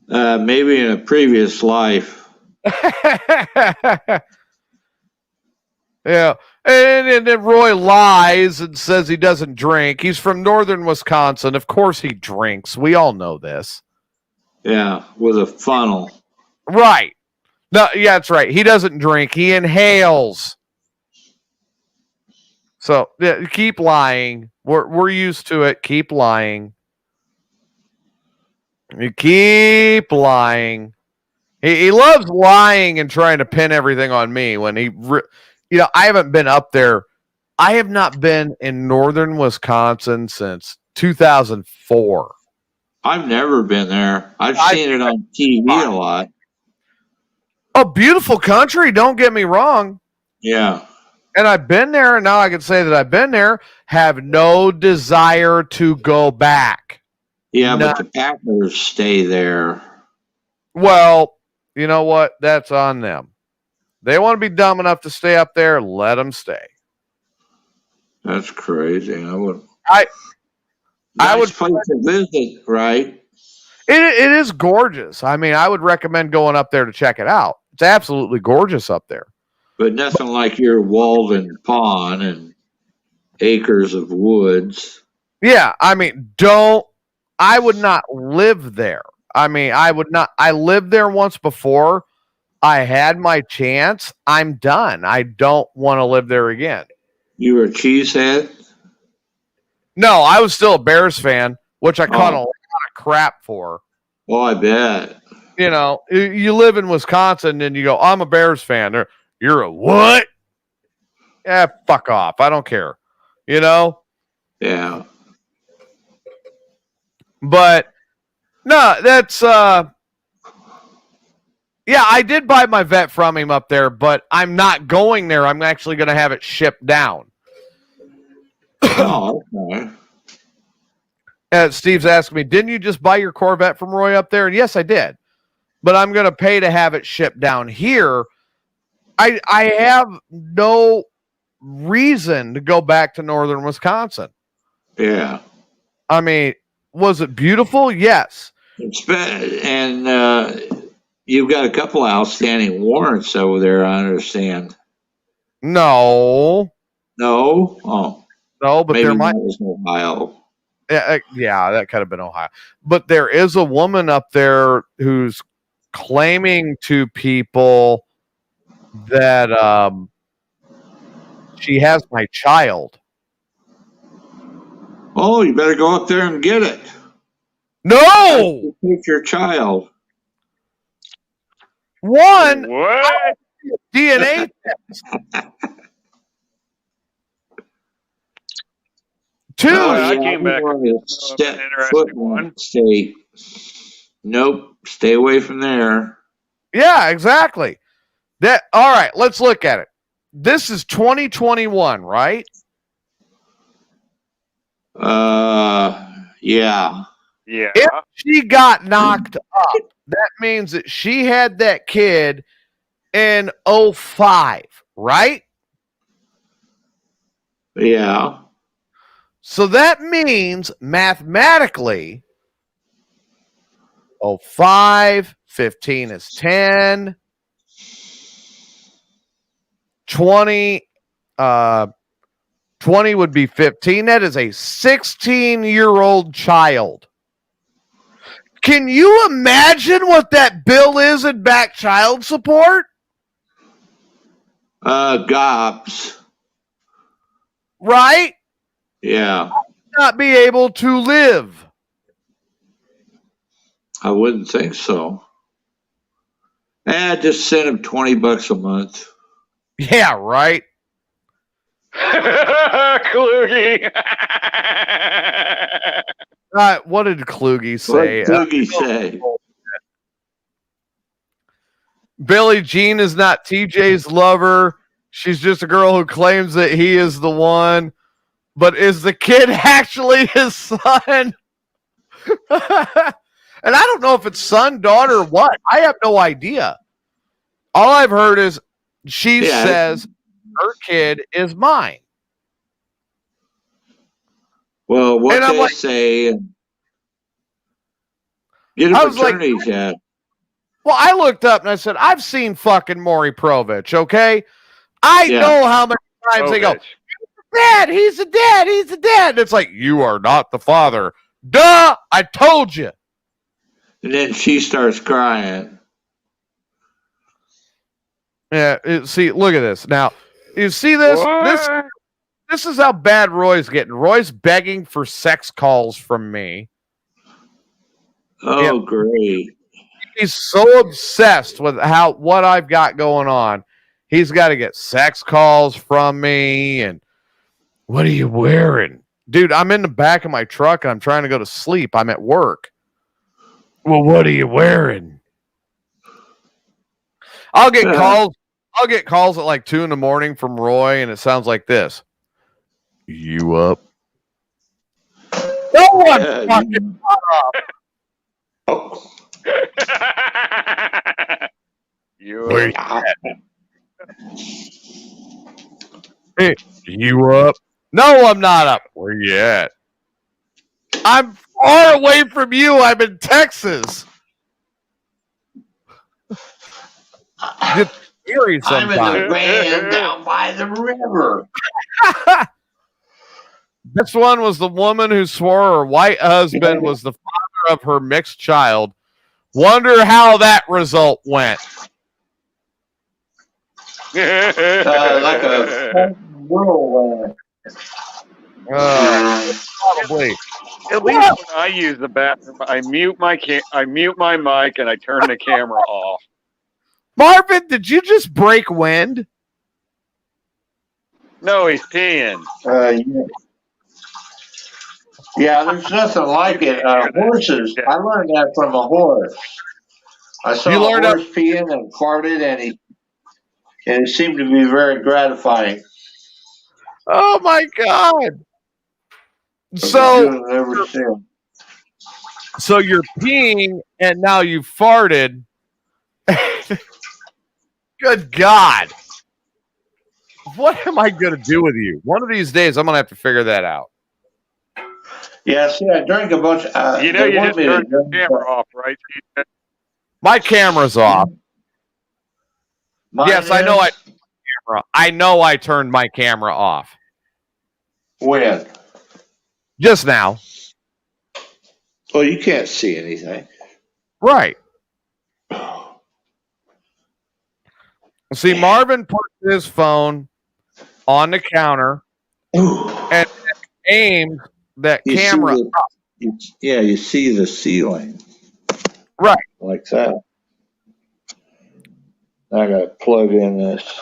Maybe in a previous life. Yeah. And then Roy lies and says he doesn't drink. He's from northern Wisconsin. Of course he drinks. We all know this. Yeah, with a funnel. Right. No, yeah, that's right. He doesn't drink. He inhales. So yeah, keep lying. We're used to it. Keep lying. You keep lying. He loves lying and trying to pin everything on me when I haven't been up there. I have not been in northern Wisconsin since 2004. I've never been there. I've seen it on TV a lot. A beautiful country, don't get me wrong. Yeah. And I've been there, and now I can say that I've been there, have no desire to go back. Yeah, but the Packers stay there. Well, you know what? That's on them. They want to be dumb enough to stay up there, let them stay. That's crazy. I would place to visit, right? It is gorgeous. I mean, I would recommend going up there to check it out. It's absolutely gorgeous up there. But nothing like your Walden Pond and acres of woods. Yeah, I mean, I would not live there. I mean, I would not. I lived there once before. I had my chance. I'm done. I don't want to live there again. You were a cheesehead? No, I was still a Bears fan, which I caught a lot of crap for. Oh, I bet. You live in Wisconsin and you go, I'm a Bears fan. You're a what? Yeah, fuck off. I don't care. Yeah. But no, that's yeah, I did buy my vet from him up there, but I'm not going there. I'm actually going to have it shipped down. Oh, okay. Steve's asking me, didn't you just buy your Corvette from Roy up there? And yes, I did. But I'm going to pay to have it shipped down here. I have no reason to go back to northern Wisconsin. Yeah. I mean, was it beautiful? Yes. And you've got a couple outstanding warrants over there, I understand. No. No? Oh. No, but maybe there might was Ohio. Yeah, that could have been Ohio. But there is a woman up there who's claiming to people that she has my child. Oh, you better go up there and get it. No! Take your child. One, What? DNA test. Two, I came back. Step foot one. Nope. Stay away from there. Yeah, exactly. All right, let's look at it. This is 2021, right? Yeah. Yeah. If she got knocked up, that means that she had that kid in 2005, right? Yeah. So that means mathematically 2005, 15 is 10, 20 would be 15. That is a 16-year-old child. Can you imagine what that bill is in back child support? Gobs. Right? Yeah. Not be able to live. I wouldn't think so. Just send him $20 a month. Yeah, right. Kluge. What did Kluge say? What did Kluge say? Billie Jean is not TJ's lover. She's just a girl who claims that he is the one. But is the kid actually his son? And I don't know if it's son, daughter, or what. I have no idea. All I've heard is she says her kid is mine. Well, what they say, get a paternity test. Well, I looked up and I said, I've seen fucking Maury Povich, okay? I know how many times they go, Dad, he's a dad, he's a dad. And it's like, you are not the father. Duh, I told you. And then she starts crying. Yeah, see, look at this. Now, you see this? This is how bad Roy's getting. Roy's begging for sex calls from me. Oh, great. He's so obsessed with what I've got going on. He's got to get sex calls from me. And what are you wearing? Dude, I'm in the back of my truck and I'm trying to go to sleep. I'm at work. Well, what are you wearing? I'll get calls at like 2 a.m. from Roy, and it sounds like this. You up? No one fucking up. Oh. Where you at? Hey, you up? No, I'm not up. Where you at? I'm far away from you. I'm in Texas. It's scary sometimes. I'm in the van down by the river. This one was the woman who swore her white husband was the father of her mixed child. Wonder how that result went. Like a whirlwind. Probably. At least when I use the bathroom, I mute my mic and I turn the camera off. Marvin, did you just break wind? No, he's peeing. Yeah, there's nothing like it. Horses. I learned that from a horse. I saw a horse peeing and farted, and it seemed to be very gratifying. Oh my God! So you're peeing, and now you farted. Good God! What am I going to do with you? One of these days, I'm going to have to figure that out. Yeah, see, I drank a bunch. You just turned your camera off, right? My camera's off. Yes, I know. I know I turned my camera off. When? Just now. Well, you can't see anything. Right. See, Marvin put his phone on the counter and aimed that camera up. You see the ceiling. Right. Like that. I got to plug in this.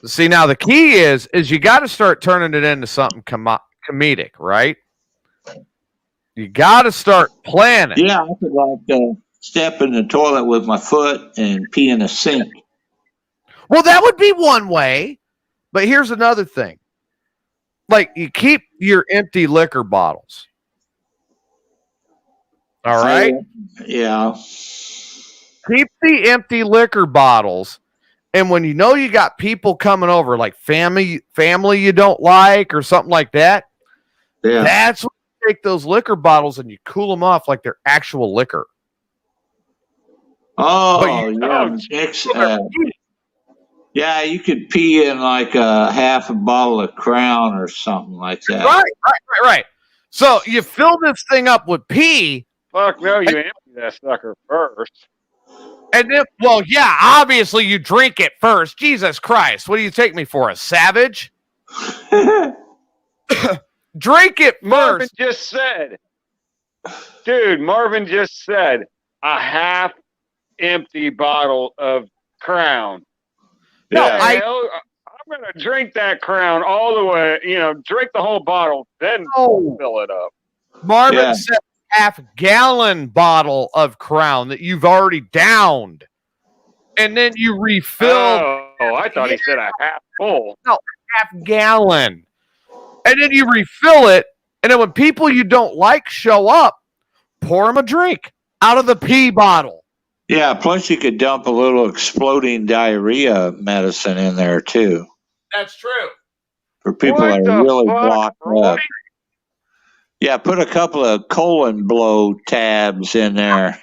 See, now the key is you got to start turning it into something comedic, right? You got to start planning. Yeah, I could like step in the toilet with my foot and pee in a sink. Well, that would be one way. But here's another thing. Like, you keep your empty liquor bottles. All right? Yeah. Keep the empty liquor bottles. And when you know you got people coming over, like family you don't like or something like that, that's when you take those liquor bottles and you cool them off like they're actual liquor. Oh, yeah, you could pee in like a half a bottle of Crown or something like that. Right. So you fill this thing up with pee. Fuck no, you empty that sucker first. And then, well, yeah, obviously you drink it first. Jesus Christ. What do you take me for, a savage? Drink it Marvin first. just said, dude, Marvin just said a half empty bottle of Crown. No, I'm going to drink that Crown all the way, drink the whole bottle, then fill it up. Marvin said half-gallon bottle of Crown that you've already downed. And then you refill. Oh, I thought he said a half full. No, half-gallon. And then you refill it. And then when people you don't like show up, pour them a drink out of the pee bottle. Yeah, plus you could dump a little exploding diarrhea medicine in there, too. That's true. For people What that the are really fuck, blocked Roy? up. Yeah, put a couple of colon blow tabs in there.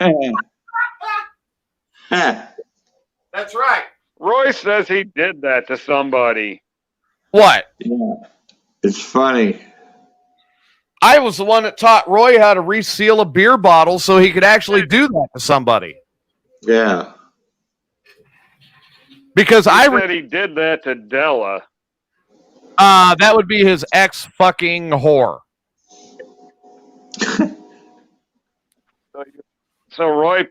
That's right. Roy says he did that to somebody. What? Yeah, it's funny. I was the one that taught Roy how to reseal a beer bottle so he could actually do that to somebody. Yeah. Because He said he did that to Della. that would be his ex-fucking whore. So Roy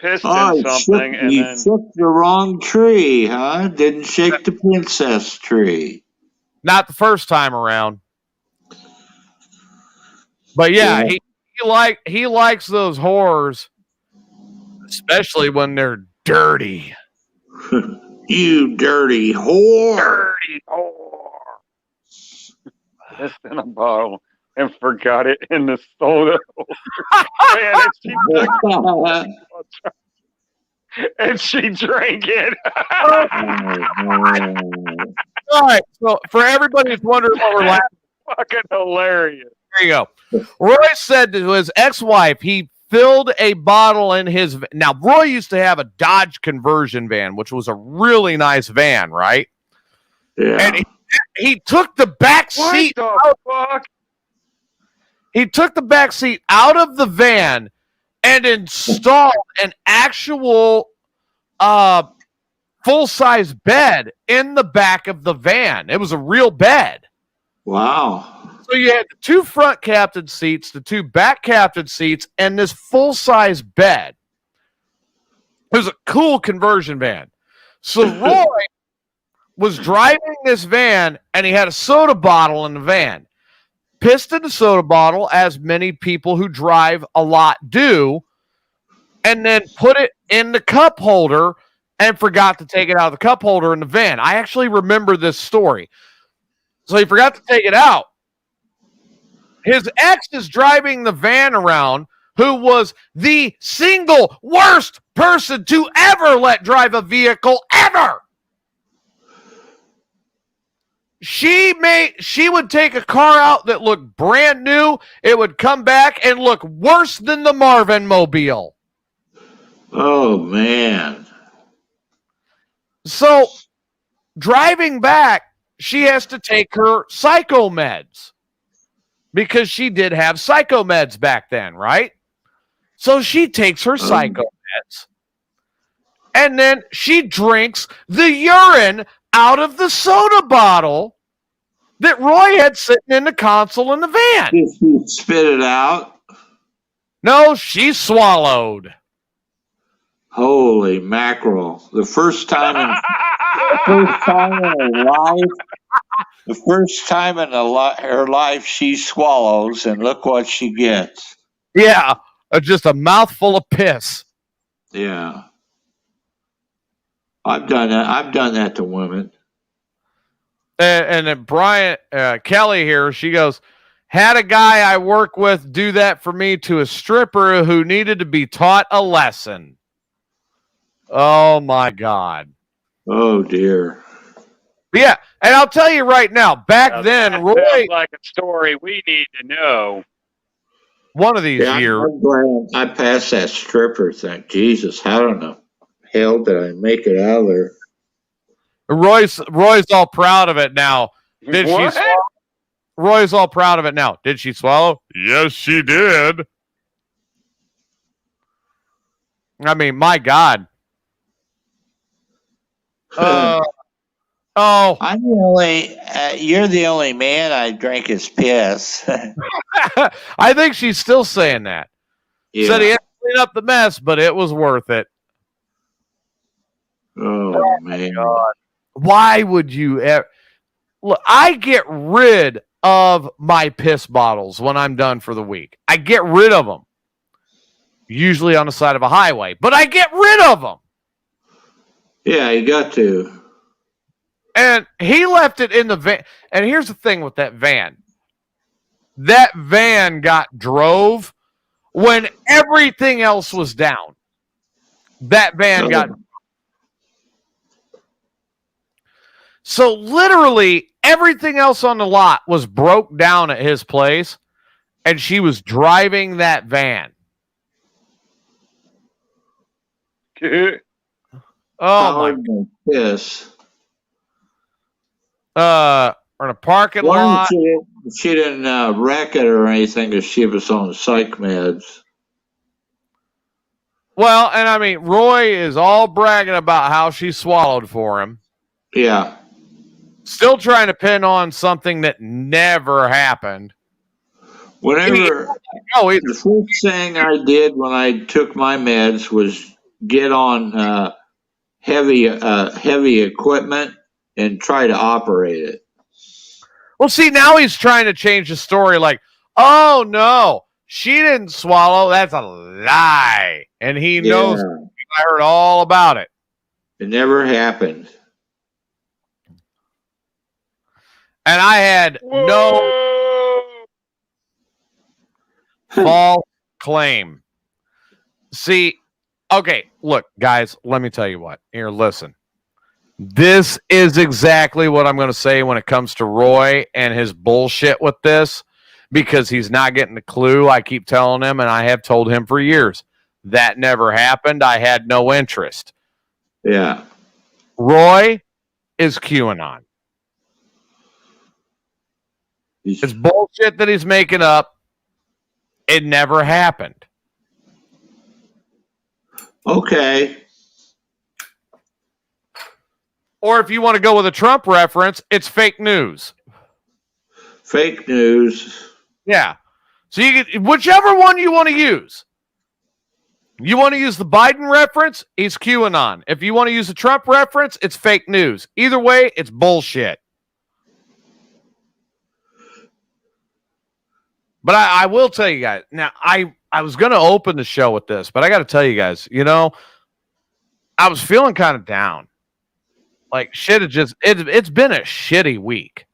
pissed in something and then shook the wrong tree, huh? Didn't shake the princess tree. Not the first time around. But yeah, he likes those whores, especially when they're dirty. You dirty whore. dirty whore. Pissed in a bottle and forgot it in the soda. And she drank it. All right, so for everybody who's wondering what we're laughing, Fucking hilarious. there you go. Roy said to his ex-wife, he filled a bottle in his. Now, Roy used to have a Dodge conversion van, which was a really nice van, right? Yeah. And he took the back seat. What the fuck? He took the back seat out of the van and installed an actual full-size bed in the back of the van. It was a real bed. Wow. So you had the two front captain seats, the two back captain seats, and this full-size bed. It was a cool conversion van. So Roy was driving this van, and he had a soda bottle in the van. Pissed in the soda bottle, as many people who drive a lot do, and then put it in the cup holder and forgot to take it out of the cup holder in the van. I actually remember this story. So he forgot to take it out. His ex is driving the van around, who was the single worst person to ever let drive a vehicle ever. She would take a car out that looked brand new. It would come back and look worse than the Marvin Mobile. Oh, man. So driving back, she has to take her psychomeds because she did have psychomeds back then, right? So she takes her psychomeds and then she drinks the urine out of the soda bottle that Roy had sitting in the console in the van. Did she spit it out? No, she swallowed. Holy mackerel. The first time in her life she swallows, and look what she gets. Yeah, just a mouthful of piss. Yeah. I've done that to women. And then Brian Kelly here, she goes, had a guy I work with do that for me to a stripper who needed to be taught a lesson. Oh my God. Oh dear. Yeah, and I'll tell you right now, back then, Roy, sounds like a story we need to know. one of these years, I'm glad I passed that stripper thing. Jesus, how in the hell did I make it out of there? Roy's all proud of it now. Did What? she swallow? Roy's all proud of it now. Did she swallow? Yes, she did. I mean, my God. Oh, I'm the only. You're the only man I drank his piss. I think she's still saying that. Yeah. Said he had to clean up the mess, but it was worth it. Oh man. God. Why would you ever? Look, I get rid of my piss bottles when I'm done for the week. I get rid of them. Usually on the side of a highway, but I get rid of them. Yeah, you got to. And he left it in the van. And here's the thing with that van. That van got drove when everything else was down. That van got. So literally everything else on the lot was broke down at his place, and she was driving that van. Oh my! Yes. Or in a parking lot. She didn't wreck it or anything because she was on psych meds. Well, and I mean, Roy is all bragging about how she swallowed for him. Yeah. Still trying to pin on something that never happened. The first thing I did when I took my meds was get on heavy equipment and try to operate it. Well, see, now he's trying to change the story like, oh, no, she didn't swallow. That's a lie. And he knows. I heard all about it. It never happened. And I had no false claim. See, okay, look, guys, let me tell you what. Here, listen. This is exactly what I'm going to say when it comes to Roy and his bullshit with this, because he's not getting the clue. I keep telling him, and I have told him for years, that never happened. I had no interest. Yeah. Roy is QAnon. It's bullshit that he's making up. It never happened. Okay. Or if you want to go with a Trump reference, it's fake news. Fake news. Yeah. So you get whichever one you want to use. You want to use the Biden reference, he's QAnon. If you want to use the Trump reference, it's fake news. Either way, it's bullshit. But I will tell you guys, now I was going to open the show with this, but I got to tell you guys, I was feeling kind of down. Like shit, it's been a shitty week.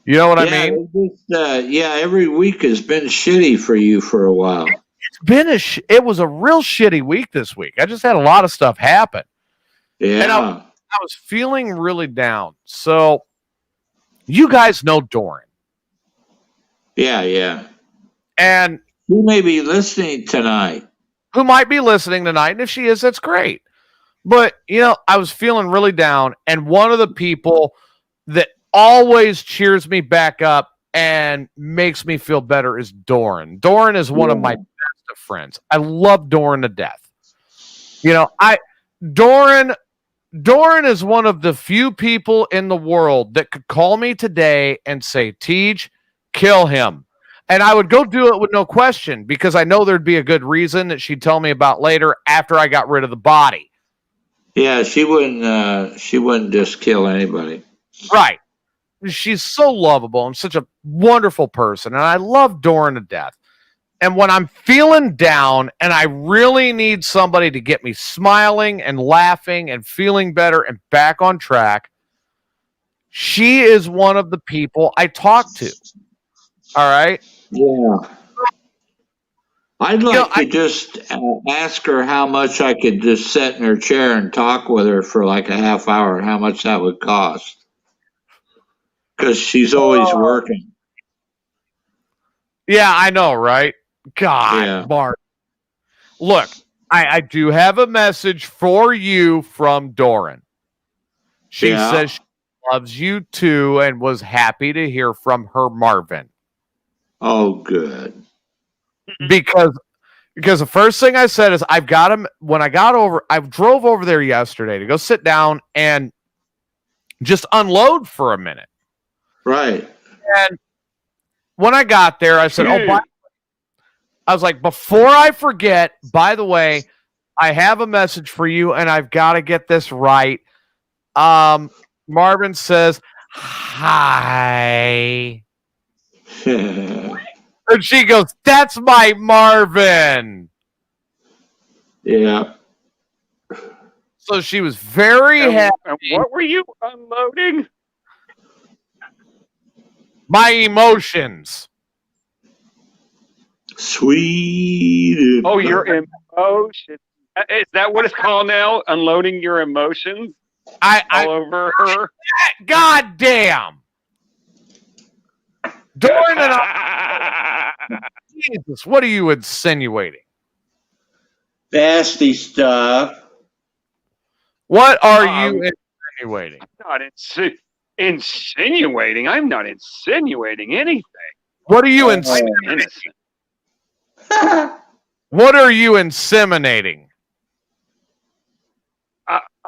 You know what I mean? Every week has been shitty for you for a while. It was a real shitty week this week. I just had a lot of stuff happen. Yeah. And I was feeling really down. So you guys know Doran. Yeah. And who may be listening tonight? Who might be listening tonight. And if she is, that's great. But, I was feeling really down. And one of the people that always cheers me back up and makes me feel better is Doran. Doran is one of my best of friends. I love Doran to death. Doran is one of the few people in the world that could call me today and say, Tej, kill him. And I would go do it with no question because I know there'd be a good reason that she'd tell me about later after I got rid of the body. Yeah, she wouldn't just kill anybody. Right. She's so lovable and such a wonderful person. And I love Doran to death. And when I'm feeling down and I really need somebody to get me smiling and laughing and feeling better and back on track, she is one of the people I talk to. All right? Yeah. I'd like to just ask her how much I could just sit in her chair and talk with her for like a half hour, how much that would cost. Because she's always working. Yeah, I know, right? God, Mark. Look, I do have a message for you from Doran. She says she's loves you too and was happy to hear from her Marvin. Oh, good. Because the first thing I said is I've got him when I drove over there yesterday to go sit down and just unload for a minute. Right. And when I got there, I said, I was like, before I forget, by the way, I have a message for you and I've got to get this right. Marvin says, hi. And she goes, that's my Marvin. Yeah. So she was very happy. And what were you unloading? My emotions. Sweet. Oh, your emotions. Is that what it's called now? Unloading your emotions all over her? God damn. Doran and I. Jesus, what are you insinuating? Nasty stuff. What are you insinuating? I'm not insinuating. I'm not insinuating anything. What are you I'm insinuating? innocent. What are you inseminating?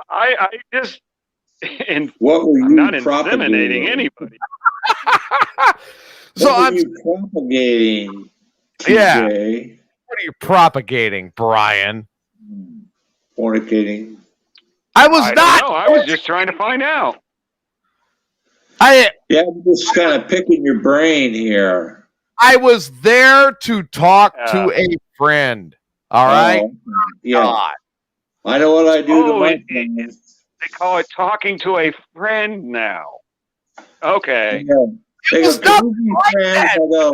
I just. What were you I'm not propagating? inseminating anybody. So what were you propagating? TJ? Yeah. What are you propagating, Brian? Fornicating. I was not. No, I was just trying to find out. Yeah, I'm just kind of picking your brain here. I was there to talk to a friend. All right. Yeah. God. I know what I do to my friends. They call it talking to a friend now. Okay. Yeah. They go, can we be friends? I go,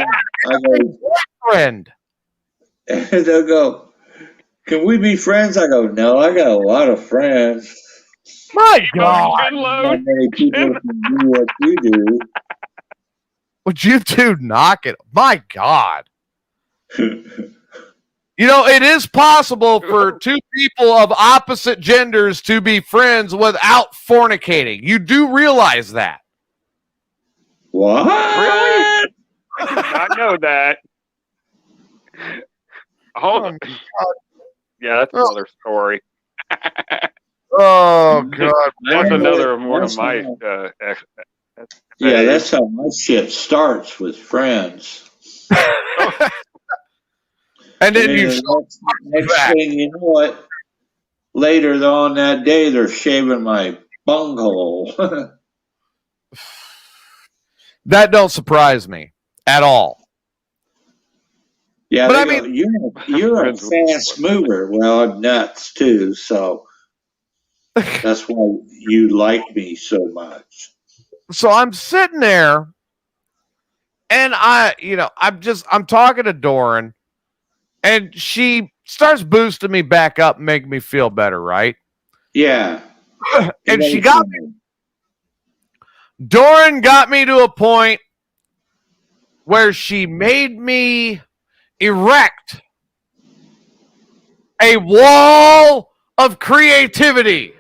friend. They'll go, can we be friends? I go, no, I got a lot of friends. My God. Not many people can do what you do. Would you two knock it? My God. You know, it is possible for two people of opposite genders to be friends without fornicating. You do realize that. What? Really? I did not know that. Hold on. Yeah, that's another story. Oh, God. That's another one of my. Yeah, that's how my shit starts, with friends. And then you next thing you know what? Later on that day, they're shaving my bunghole. That don't surprise me at all. Yeah, but I go, mean, you're a fast mover. Well, I'm nuts too, so that's why you like me so much. So I'm sitting there, and I'm talking to Doran, and she starts boosting me back up, making me feel better, right? Yeah. And she got me. Doran got me to a point where she made me erect a wall of creativity.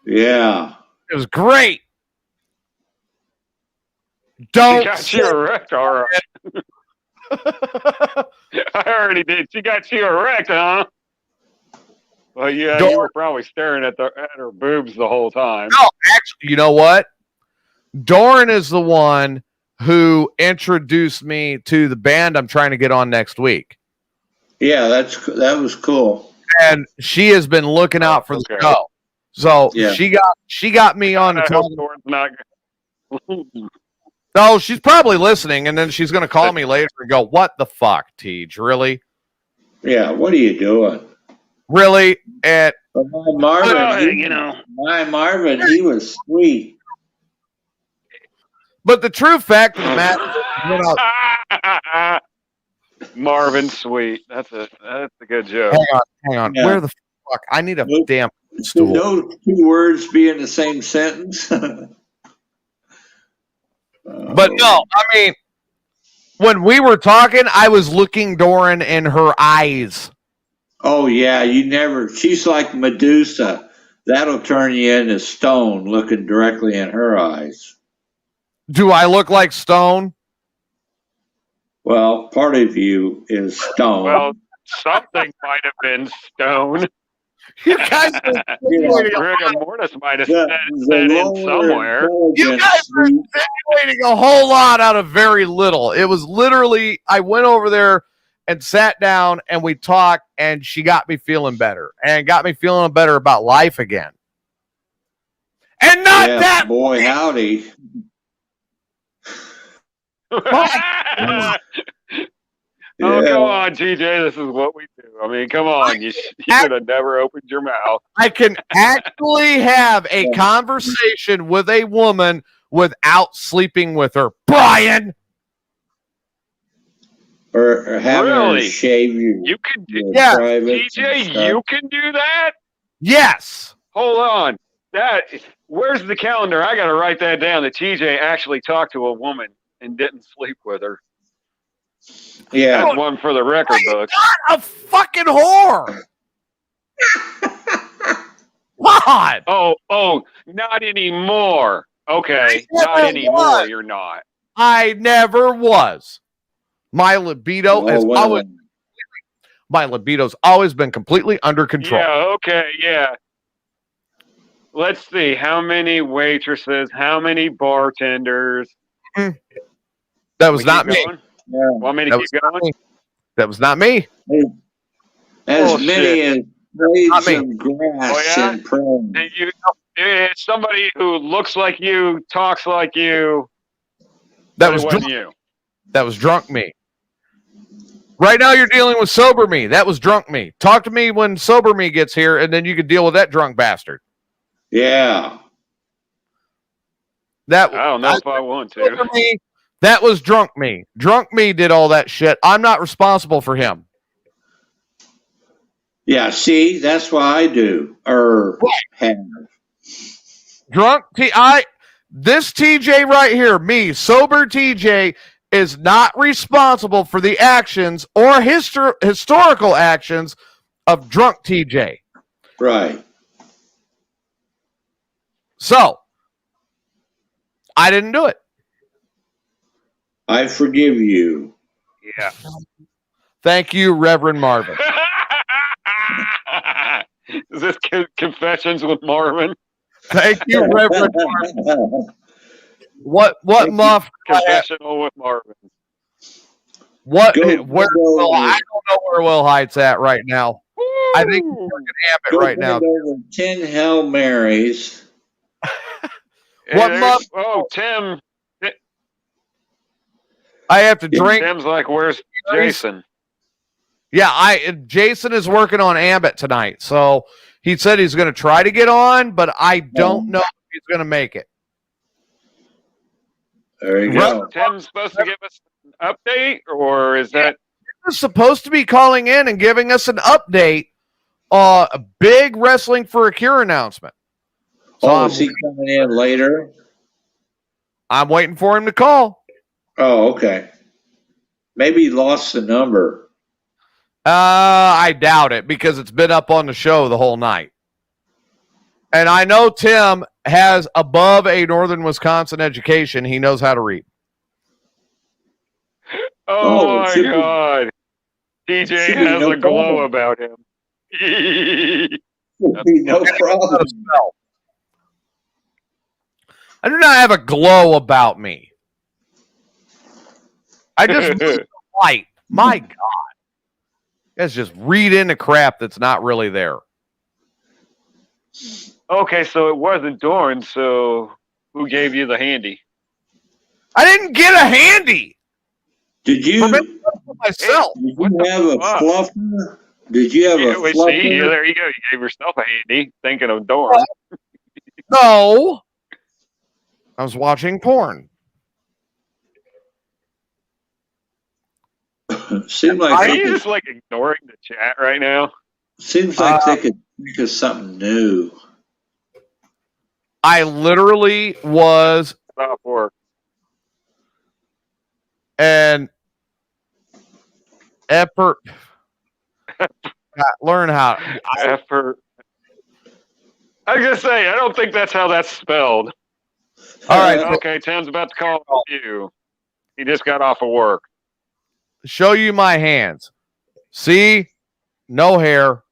Yeah. It was great. Don't. She got you erect, all right. I already did. She got you erect, huh? Well, yeah, you were probably staring at her boobs the whole time. No, actually, you know what? Doran is the one who introduced me to the band I'm trying to get on next week. Yeah, that was cool. And she has been looking out for the show. So yeah. she got me on the talk. No, she's probably listening, and then she's going to call me later and go, "What the fuck, Tej? Really? Yeah, what are you doing? Really?" And my Marvin, he was sweet. But the true fact of the matter, Marvin Sweet. That's a good joke. Hang on. Yeah. Where the fuck? I need a damn stool. Should those two words be in the same sentence? But no, I mean, when we were talking, I was looking Doran in her eyes. Oh yeah, she's like Medusa. That'll turn you into stone looking directly in her eyes. Do I look like Stone? Well, part of you is stone. Well, something might have been stone. You guys are insinuating, Rigor mortis might have The set in lower somewhere. you guys are intelligence insinuating a whole lot out of very little. It was literally, I went over there and sat down and we talked, and she got me feeling better and got me feeling better about life again. And not yeah, that. boy, howdy. Oh, Yeah. come on, TJ. This is what we do. I mean, come on. You should have never opened your mouth. I can actually have a conversation with a woman without sleeping with her. Brian! Or having her Really? shave you. You can do Yeah, TJ, you can do that? Yes. Hold on. Where's the calendar? I got to write that down. That TJ actually talked to a woman and didn't sleep with her. Yeah. That's one for the record book. Not a fucking whore. God. Oh, not anymore. Okay, Never not anymore. was. You're not. I never was. My libido my libido's always been completely under control. Yeah. Okay. Yeah. Let's see. How many waitresses? How many bartenders? That was not me. Going? Yeah. Want me to That keep was not going? me. That was not me. As Bullshit. many as blades Not me. of grass Oh, yeah? and prone. It's somebody who looks like you, talks like you. That but was it wasn't drunk. you. That was drunk me. Right now you're dealing with sober me. That was drunk me. Talk to me when sober me gets here, and then you can deal with that drunk bastard. Yeah. That I don't know if I want sober to. me, that was drunk me. Drunk me did all that shit. I'm not responsible for him. Yeah, see, that's what I do. Or have. Drunk this TJ right here, me, sober TJ, is not responsible for the actions or historical actions of drunk TJ. Right. So, I didn't do it. I forgive you. Yeah. Thank you, Reverend Marvin. Is this Confessions with Marvin? Thank you, Reverend Marvin. What muff? Confessional with Marvin. What? Go- Where? go- Well, I don't know where Will Heights at right now. I think he's working Abbott right now. Over 10 Hail Marys. What month? Oh, Tim. I have to drink. Tim's like, where's Jason? Yeah, Jason is working on Ambit tonight, so he said he's going to try to get on, but I don't know if he's going to make it. There you go. Tim's supposed to give us an update, or is that? He's supposed to be calling in and giving us an update on a big Wrestling for a Cure announcement. So Is he coming in later? I'm waiting for him to call. Oh, okay. Maybe he lost the number. I doubt it because it's been up on the show the whole night. And I know Tim has above a Northern Wisconsin education. He knows how to read. Oh my should be- God. TJ should be has no a glow problem. about him. Would be no problem. I do not have a glow about me. I just read the light. My God. You guys just read into crap that's not really there. Okay, so it wasn't Dorn, so who gave you the handy? I didn't get a handy Did you, for myself. did What you the have a fuck? fluffer? Did you have Yeah, a we see, fluffer? there you go. You gave yourself a handy, thinking of Dorn. No. I was watching porn. Seems like Are they you could, just like ignoring the chat right now? seems like they could think of something new. I literally was Stop work. an effort. Learn how. Effort. I was gonna say, I don't think that's how that's spelled. All right. Okay, Tim's about to call you. He just got off of work. Show you my hands. See? No hair.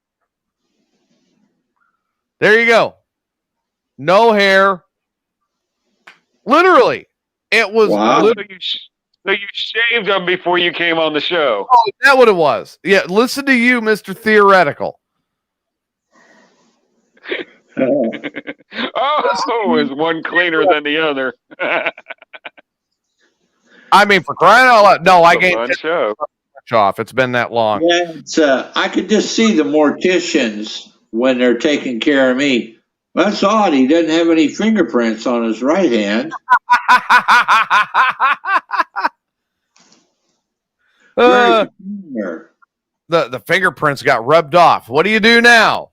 There you go. No hair. Literally. It was. Wow. So you shaved them before you came on the show. Oh, is that what it was? Yeah, listen to you, Mr. Theoretical. Oh, is one cleaner than the other? I mean, for crying out loud. No, I can't Fun show. off. It's been that long. Yeah, it's, I could just see the morticians when they're taking care of me. That's odd. He doesn't have any fingerprints on his right hand. Very peculiar. The fingerprints got rubbed off. What do you do now?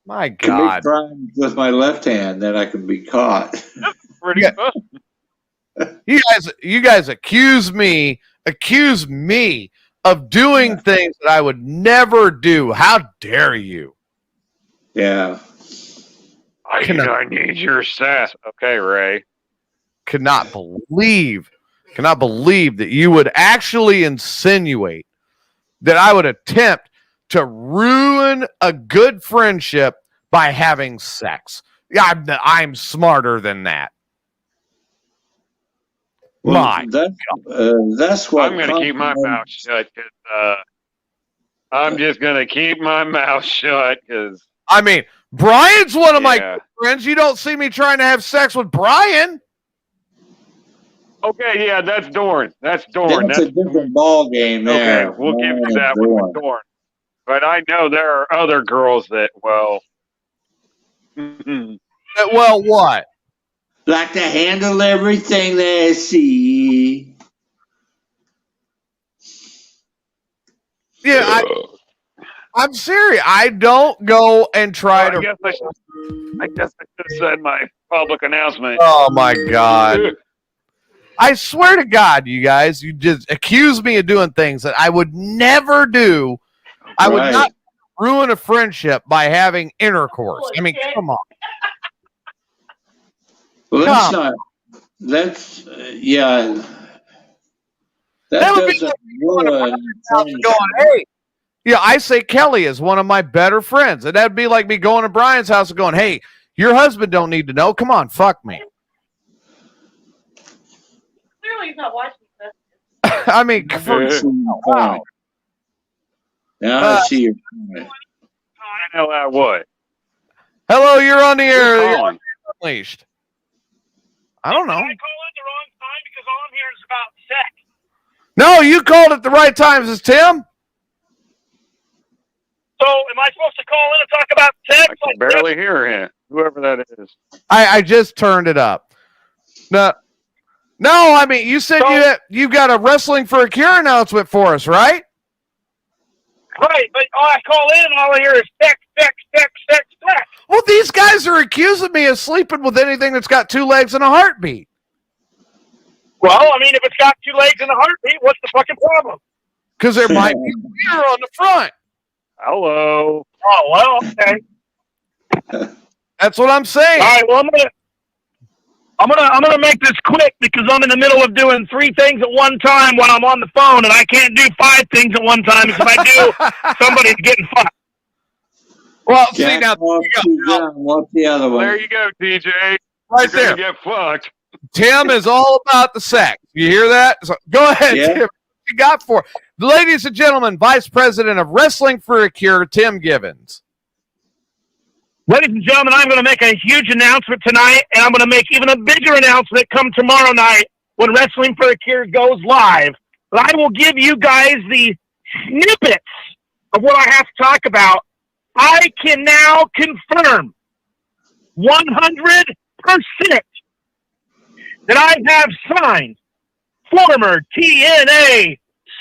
My Commit God. crimes with my left hand, then I can be caught. Pretty Yeah. fun. You guys accuse me of doing things that I would never do. How dare you? Yeah. I need your sass. Okay, Ray. Cannot believe that you would actually insinuate that I would attempt to ruin a good friendship by having sex. Yeah, I'm smarter than that. Well, that's what I'm going to keep my mouth shut. I'm just going to keep my mouth shut because. I mean, Brian's one of my good friends. You don't see me trying to have sex with Brian. Okay, yeah, that's Dorn. That's That's a different ball game there. Okay, we'll give you that one with Dorn. But I know there are other girls that, well. Well, what? Like to handle everything they see. Yeah, I'm serious. I don't go and try to. I guess I should have said my public announcement. Oh my God. I swear to God, you guys, you just accuse me of doing things that I would never do. I would not ruin a friendship by having intercourse. I mean, come on. Well, that's not. That's yeah. That would be like going, hey. Yeah, I say Kelly is one of my better friends, and that'd be like me going to Brian's house and going, "Hey, your husband don't need to know. Come on, fuck me." Clearly, he's not watching this. I mean, wow. Now I see your point. I know that would. Hello, you're on the air. Unleashed. I don't know. Did I call in the wrong time because all I'm hearing is about sex? No, you called at the right times. Is Tim? So, am I supposed to call in and talk about sex? I can barely hear him. Whoever that is. I just turned it up. No, I mean, you said you got a Wrestling for a Cure announcement for us, right? Right, but I call in and all I hear is sex. Well, these guys are accusing me of sleeping with anything that's got two legs and a heartbeat. Well, I mean, if it's got two legs and a heartbeat, what's the fucking problem? Because there might be beer on the front. Hello. Oh, well, okay. That's what I'm saying. All right, well, I'm gonna make this quick because I'm in the middle of doing 3 things at one time when I'm on the phone, and I can't do 5 things at one time because if I do, somebody's getting fucked. Well, Jack, see now, what's the other one? There you go, DJ. right You're there. gonna get fucked. Tim is all about the sex. You hear that? So, go ahead, Yeah. Tim. What you got for ladies and gentlemen, Vice President of Wrestling for a Cure, Tim Givens. Ladies and gentlemen, I'm going to make a huge announcement tonight, and I'm going to make even a bigger announcement come tomorrow night when Wrestling for a Cure goes live. But I will give you guys the snippets of what I have to talk about. I can now confirm 100% that I have signed former TNA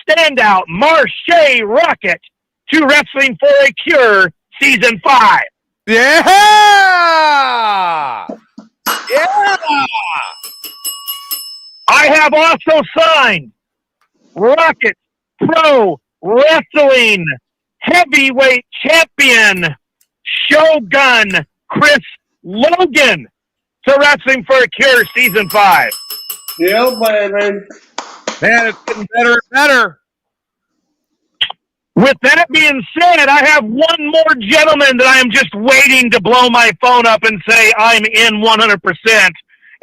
standout Marche Rocket to Wrestling for a Cure Season 5. Yeah! Yeah! I have also signed Rocket Pro Wrestling Heavyweight Champion Shogun Chris Logan to Wrestling for a Cure Season 5. Yeah, baby. Man, it's getting better and better. With that being said, I have one more gentleman that I am just waiting to blow my phone up and say I'm in 100%.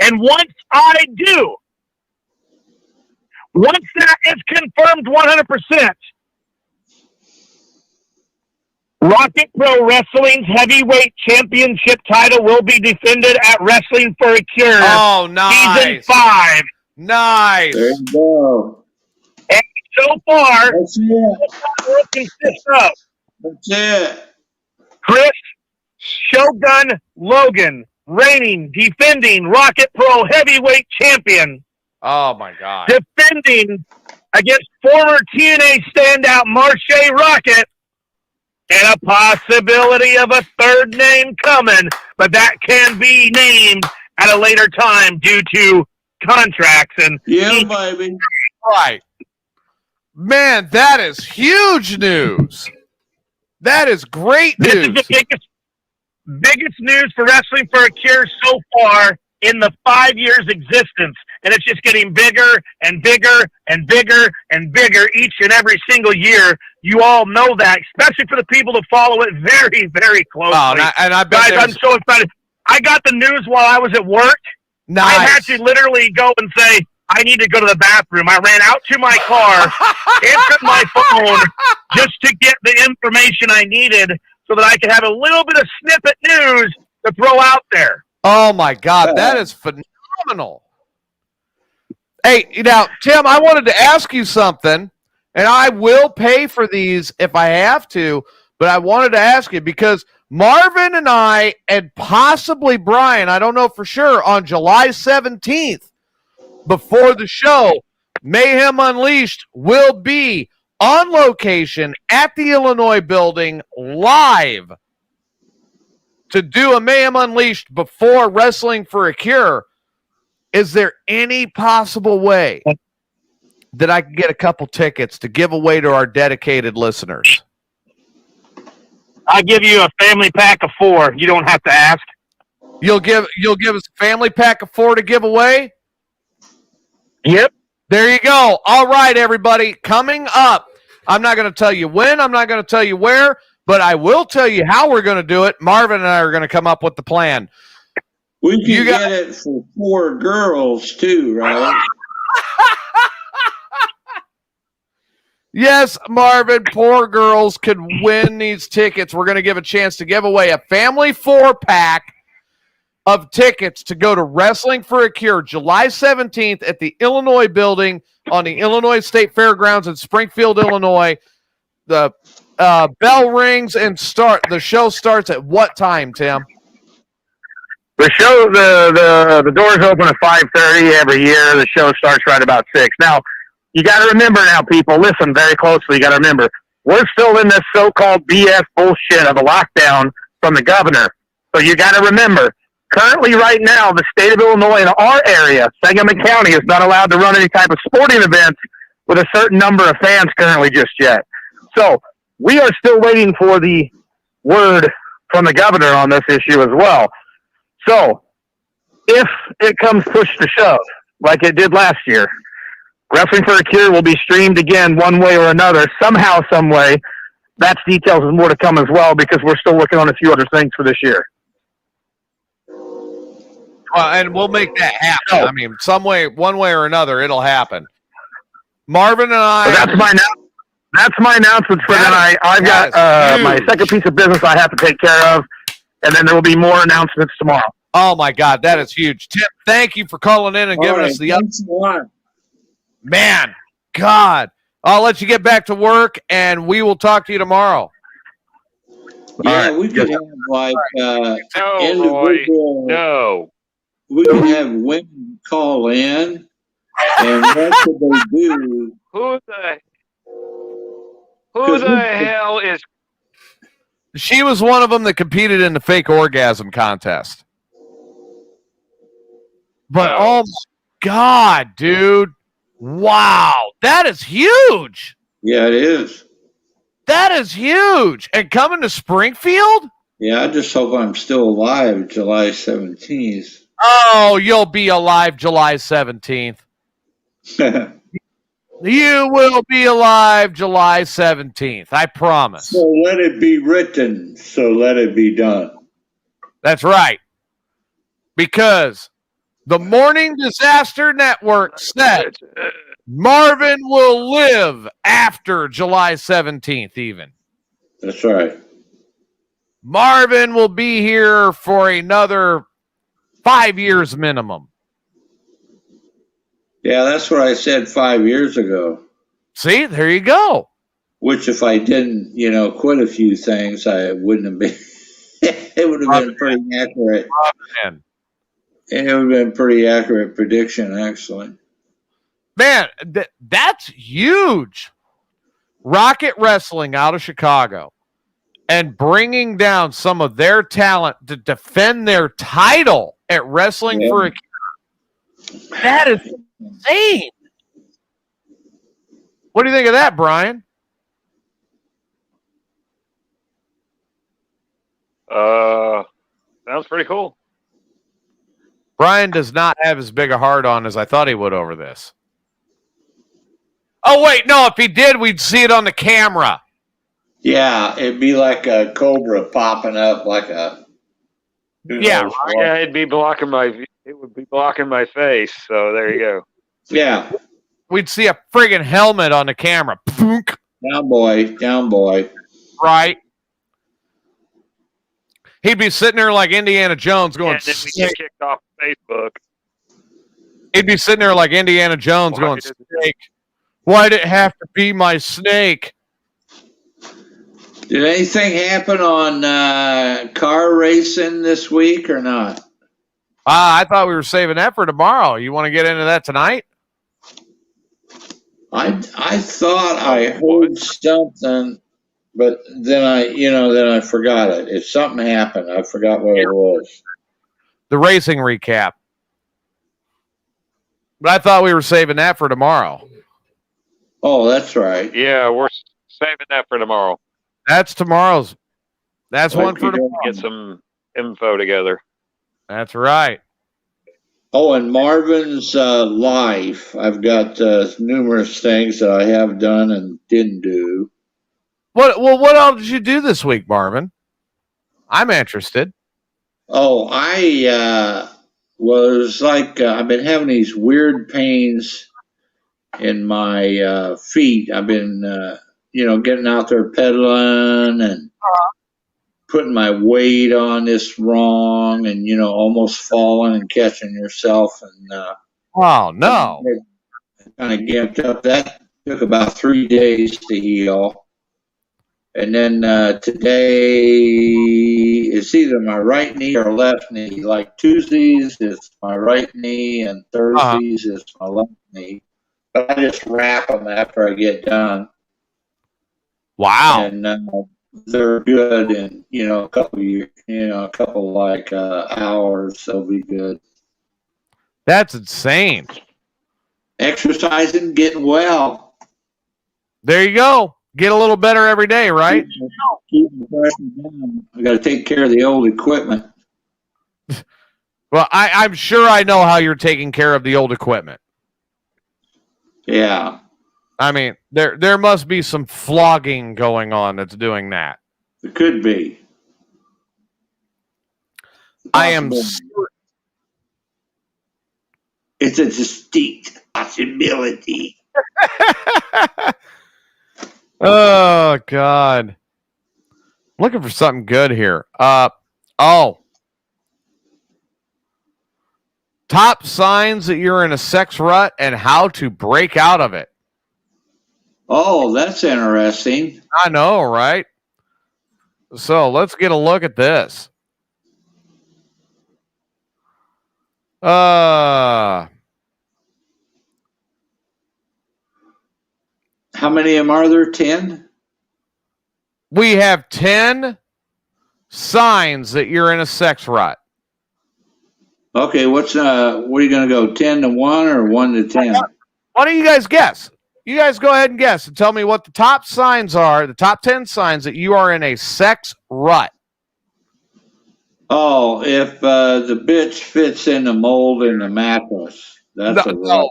And once I do, once that is confirmed 100%, Rocket Pro Wrestling's heavyweight championship title will be defended at Wrestling for a Cure Oh, nice. Season 5. Nice. There you go. And so far, That's it. we'll consist of That's it. Chris Shogun Logan, reigning, defending Rocket Pro heavyweight champion, Oh, my God. defending against former TNA standout Marche Rocket, and a possibility of a third name coming, but that can be named at a later time due to contracts and Yeah, baby. Right. Man, that is huge news. That is great this is news. the biggest news for Wrestling for a Cure so far in the 5 years existence, and it's just getting bigger and bigger and bigger and bigger each and every single year. You all know that, especially for the people that follow it very, very closely. Oh, and I bet Guys, I'm so excited. I got the news while I was at work. nice. I had to literally go and say, I need to go to the bathroom. I ran out to my car, answered my phone just to get the information I needed so that I could have a little bit of snippet news to throw out there. Oh, my God. That is phenomenal. Hey, now, Tim, I wanted to ask you something, and I will pay for these if I have to, but I wanted to ask you because Marvin and I, and possibly Brian, I don't know for sure, on July 17th, before the show, Mayhem Unleashed will be on location at the Illinois building live to do a Mayhem Unleashed before Wrestling for a Cure. Is there any possible way that I can get a couple tickets to give away to our dedicated listeners? I'll give you a family pack of 4. You don't have to ask. You'll give us a family pack of 4 to give away? Yep. There you go. All right, everybody. Coming up, I'm not going to tell you when, I'm not going to tell you where, but I will tell you how we're going to do it. Marvin and I are going to come up with the plan. We can get it for 4 girls, too, right? Yes, Marvin, poor girls could win these tickets. We're going to give a chance to give away a family 4-pack of tickets to go to Wrestling for a Cure July 17th at the Illinois building on the Illinois State Fairgrounds in Springfield, Illinois. The bell rings and the show starts at what time, Tim? The show, the doors open at 5:30 every year. The show starts right about 6. Now, you got to remember now, people, listen very closely. You got to remember, we're still in this so-called BS bullshit of a lockdown from the governor. So you got to remember, currently right now, the state of Illinois in our area, Sangamon County, is not allowed to run any type of sporting events with a certain number of fans currently just yet. So we are still waiting for the word from the governor on this issue as well. So if it comes push to shove, like it did last year, Wrestling for a Cure will be streamed again one way or another, somehow, some way. That's details and more to come as well because we're still working on a few other things for this year. And we'll make that happen. I mean, some way, one way or another, it'll happen. Marvin and I. So that's my announcements for tonight. I've got my second piece of business I have to take care of, and then there will be more announcements tomorrow. Oh my God, that is huge. Tim, thank you for calling in and giving us the update. Man, God. I'll let you get back to work, and we will talk to you tomorrow. Yeah, we could have like individual. No. We could have women call in, and what could they do? Who the hell is? She was one of them that competed in the fake orgasm contest. But oh my God, dude. Wow, that is huge. Yeah, it is. That is huge. And coming to Springfield? Yeah, I just hope I'm still alive July 17th. Oh, you'll be alive July 17th. You will be alive July 17th. I promise. So let it be written. So let it be done. That's right. Because the Morning Disaster Network said Marvin will live after July 17th, even. That's right. Marvin will be here for another 5 years minimum. Yeah, that's what I said 5 years ago. See, there you go. Which, if I didn't, quit a few things, I wouldn't have been. It would have been pretty accurate. Man. It would have been pretty accurate prediction, actually. Man, that's huge. Rocket Wrestling out of Chicago and bringing down some of their talent to defend their title at Wrestling for a Cure. That is insane. What do you think of that, Brian? Sounds pretty cool. Brian does not have as big a heart on as I thought he would over this. Oh, wait, no, if he did, we'd see it on the camera. Yeah, it'd be like a cobra popping up, like a. Yeah, yeah, it would be blocking my face. So there you go. Yeah, we'd see a friggin' helmet on the camera. Down boy. Right. He'd be sitting there like Indiana Jones going. And then we get kicked off Facebook. He'd be sitting there like Indiana Jones going, snake. Why'd it have to be my snake? Did anything happen on car racing this week or not? I thought we were saving that for tomorrow. You want to get into that tonight? I thought I heard something, but then I forgot it. If something happened, I forgot what it was. The racing recap. But I thought we were saving that for tomorrow. Oh, that's right. Yeah, we're saving that for tomorrow. That's tomorrow's. That's one for tomorrow. Get some info together. That's right. Oh, and Marvin's life. I've got numerous things that I have done and didn't do. What all did you do this week, Marvin? I'm interested. Oh, I was like, I've been having these weird pains in my feet. I've been, getting out there pedaling and putting my weight on this wrong and, almost falling and catching yourself. And oh, no. Kind of gimped up. That took about 3 days to heal. And then today it's either my right knee or left knee. Like Tuesdays is my right knee and Thursdays is my left knee. But I just wrap them after I get done. Wow. And they're good in, a couple years, hours, they'll be good. That's insane. Exercising, getting well. There you go. Get a little better every day, right? Keep the pressure down. I got to take care of the old equipment. Well, I'm sure I know how you're taking care of the old equipment. Yeah. I mean, there must be some flogging going on that's doing that. It could be. I am. It's a distinct possibility. Oh, God. Looking for something good here. Top signs that you're in a sex rut and how to break out of it. Oh, that's interesting. I know, right? So let's get a look at this. How many of them are there? 10? We have 10 signs that you're in a sex rut. Okay, what are you going to go, 10 to 1 or 1 to 10? Why don't you guys guess? You guys go ahead and guess and tell me what the top signs are, the top 10 signs that you are in a sex rut. Oh, if the bitch fits in the mold in the mattress, that's a rut. No.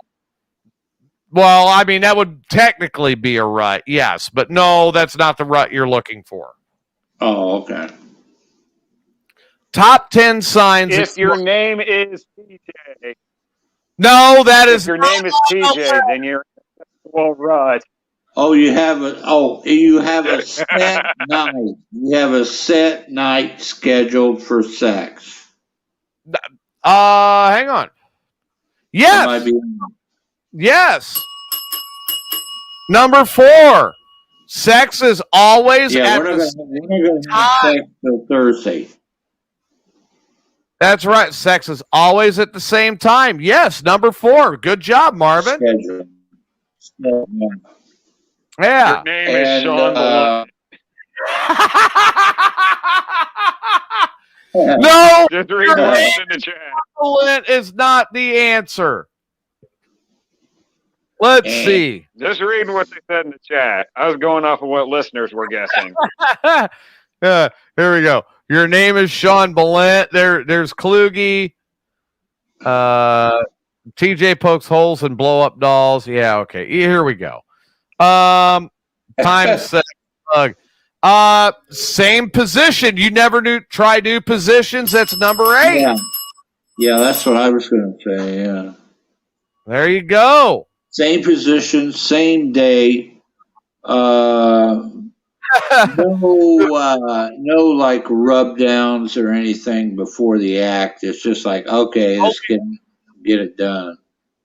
Well, I mean, that would technically be a rut, yes, but no, that's not the rut you're looking for. Oh, okay. Top 10 signs. If your name is TJ, No, that is. if your name is TJ, then you're well, right. Oh, you have a set night. You have a set night scheduled for sex. Hang on. That might Yes. be. Yes. Number 4. Sex is always Yeah, at we're the not going to have sex till Thursday. That's right. Sex is always at the same time. Yes, number 4. Good job, Marvin. Schedule. Yeah. Your name is Sean Malone. No, Just read what's in the chat. Malent is not the answer. Let's see. Just reading what they said in the chat. I was going off of what listeners were guessing. Here we go. Your name is Sean Ballant. There's Kluge. TJ pokes holes and blow up dolls. Yeah, okay. Here we go. Time set. Same position. You never try new positions. That's number 8. Yeah, that's what I was going to say. Yeah. There you go. Same position, same day. No like rub downs or anything before the act. It's just like, okay, let's get it done.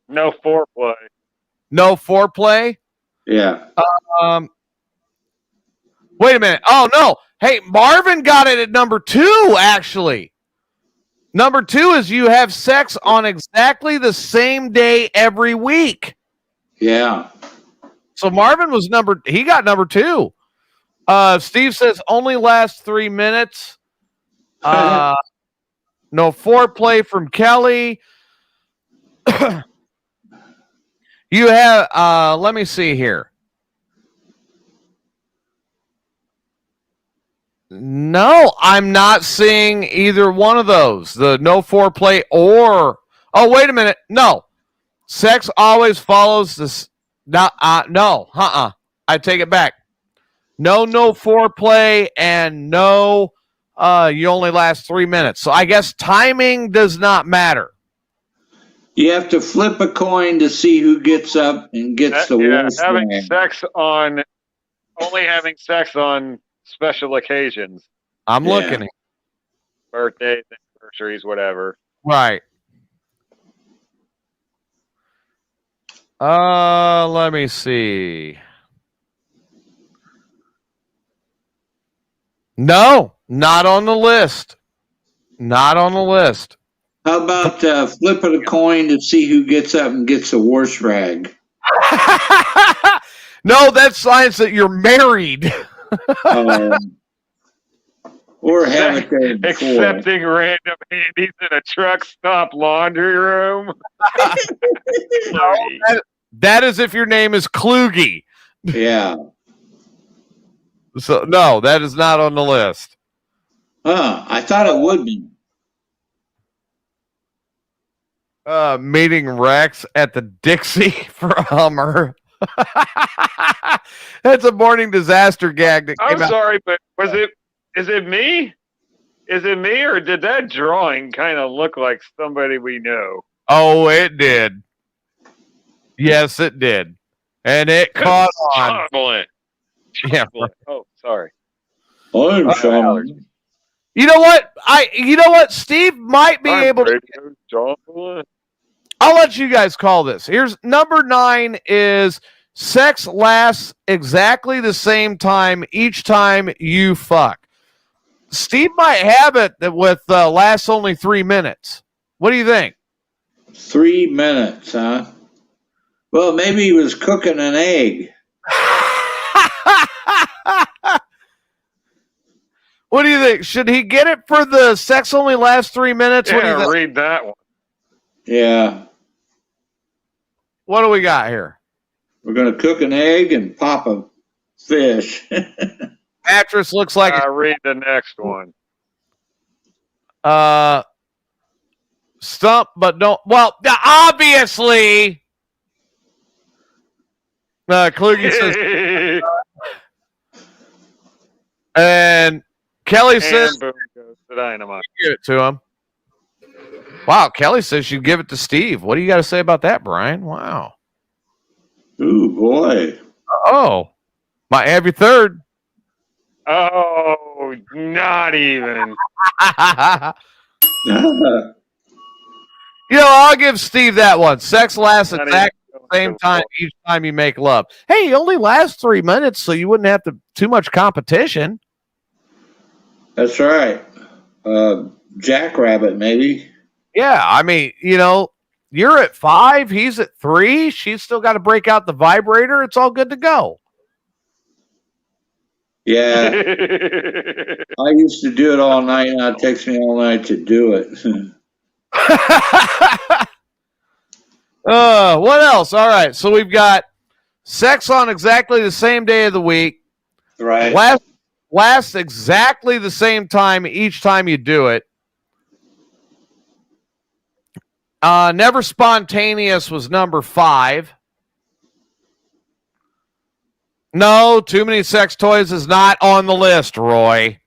No foreplay. No foreplay? Yeah. Wait a minute. Oh, no. Hey, Marvin got it at number 2, actually. Number 2 is you have sex on exactly the same day every week. Yeah. So Marvin he got number 2. Steve says only lasts 3 minutes. No foreplay from Kelly. You have, let me see here. No, I'm not seeing either one of those. The no foreplay or, oh, wait a minute. No. Sex always follows this. No. I take it back. No foreplay and no, you only last 3 minutes. So I guess timing does not matter. You have to flip a coin to see who gets up and gets the worst having man. only having sex on special occasions. I'm looking at birthdays, anniversaries, whatever. right. Let me see. No, not on the list. Not on the list. How about flipping a coin to see who gets up and gets the worst rag? No, that signs that you're married. Or have it there before. Accepting random handies in a truck stop laundry room. That is if your name is Kluge. Yeah. So no, that is not on the list. I thought it would be. Meeting Rex at the Dixie for a Hummer. That's a morning disaster gag that came I'm out. sorry, but is it me? Is it me, or did that drawing kind of look like somebody we know? Oh, it did. Yes, it did. And it caught on. Yeah. Oh, sorry. I'm Sean. You know what? Steve might be able to. I'll let you guys call this. Here's number 9 is sex lasts exactly the same time each time you fuck. Steve might have it with lasts only 3 minutes. What do you think? 3 minutes, huh? Well, maybe he was cooking an egg. What do you think? Should he get it for the sex only lasts 3 minutes? Yeah, what do you think? read that one. Yeah. What do we got here? We're going to cook an egg and pop a fish. Mattress looks like read the next one. Stump, but don't. Well, obviously. Kluge says, and Kelly says, boom goes the dynamite. give it to him. Wow, Kelly says she'd give it to Steve. What do you got to say about that, Brian? Wow. Ooh, boy. Oh, might have your third. Oh, not even. I'll give Steve that one. Sex lasts Not exactly the same time each time you make love. Hey, you only last 3 minutes, so you wouldn't have too much competition. That's right. Jackrabbit, maybe. Yeah, I mean, you're at 5, he's at 3. She's still got to break out the vibrator. It's all good to go. Yeah. I used to do it all night, and it takes me all night to do it. What else? All right, so we've got sex on exactly the same day of the week. Right. Lasts exactly the same time each time you do it. Never spontaneous was number 5. No, too many sex toys is not on the list, Roy.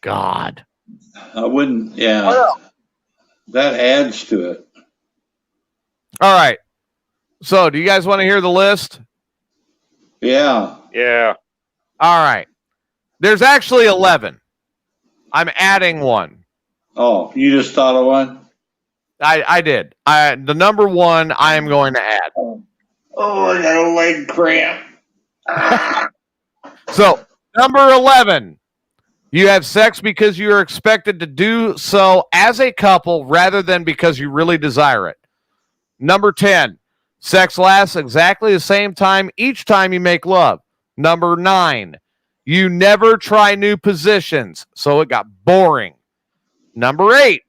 God. I wouldn't, yeah. That adds to it. All right. So, do you guys want to hear the list? Yeah. Yeah. All right. There's actually 11. I'm adding one. Oh, you just thought of one? I did. The number 1 I am going to add. Oh, I got a leg cramp. So, number 11. You have sex because you are expected to do so as a couple rather than because you really desire it. Number 10. Sex lasts exactly the same time each time you make love. Number 9. You never try new positions, so it got boring. Number 8.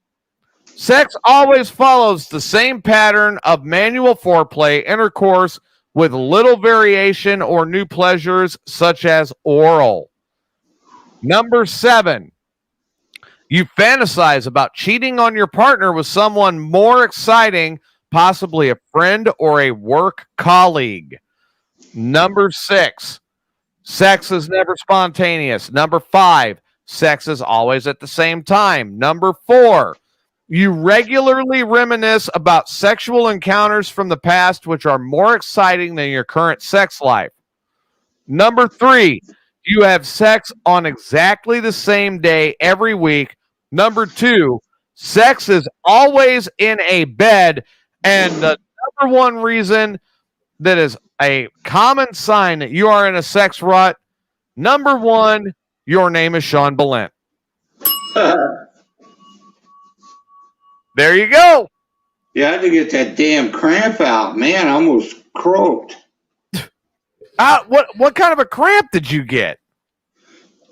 Sex always follows the same pattern of manual foreplay, intercourse with little variation or new pleasures such as oral. Number 7. You fantasize about cheating on your partner with someone more exciting, possibly a friend or a work colleague. Number 6. Sex is never spontaneous. Number 5. Sex is always at the same time. Number 4. You regularly reminisce about sexual encounters from the past which are more exciting than your current sex life. Number 3. You have sex on exactly the same day every week. Number 2. Sex is always in a bed. And the number 1 reason that is a common sign that you are in a sex rut, number 1, your name is Sean Balint. There you go. You had to get that damn cramp out. Man, I almost croaked. What kind of a cramp did you get?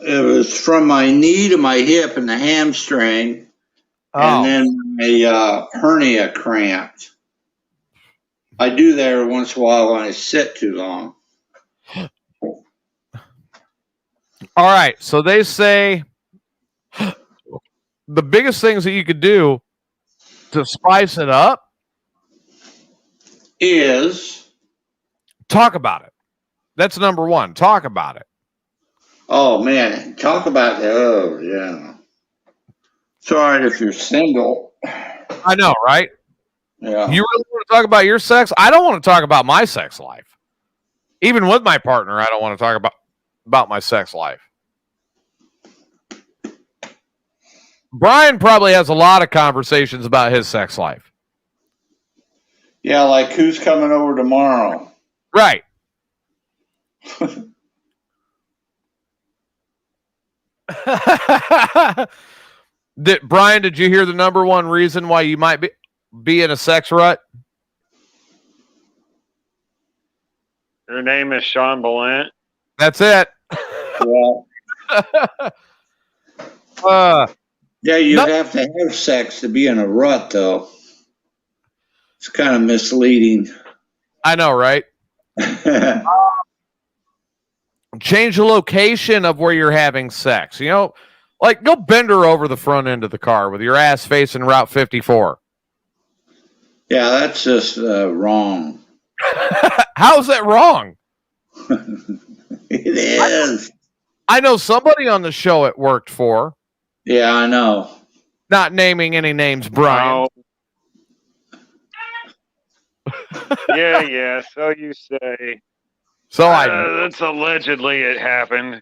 It was from my knee to my hip and the hamstring. And then my hernia cramped. I do that every once in a while when I sit too long. All right. So they say the biggest things that you could do to spice it up is talk about it. That's number 1. Talk about it. Oh, man. Talk about it. Oh, yeah. It's all right if you're single. I know, right? Yeah. You really want to talk about your sex? I don't want to talk about my sex life. Even with my partner, I don't want to talk about my sex life. Brian probably has a lot of conversations about his sex life. Yeah, like who's coming over tomorrow? Right. Brian, did you hear the number 1 reason why you might be in a sex rut? Your name is Sean Balint. That's it. Yeah. Yeah, you have to have sex to be in a rut, though. It's kind of misleading. I know, right? Change the location of where you're having sex. Like, go bend her over the front end of the car with your ass facing Route 54. Yeah, that's just wrong. How's that wrong? It is. I know somebody on the show it worked for. Yeah, I know. Not naming any names, Brian. Yeah, so you say. So that's allegedly it happened.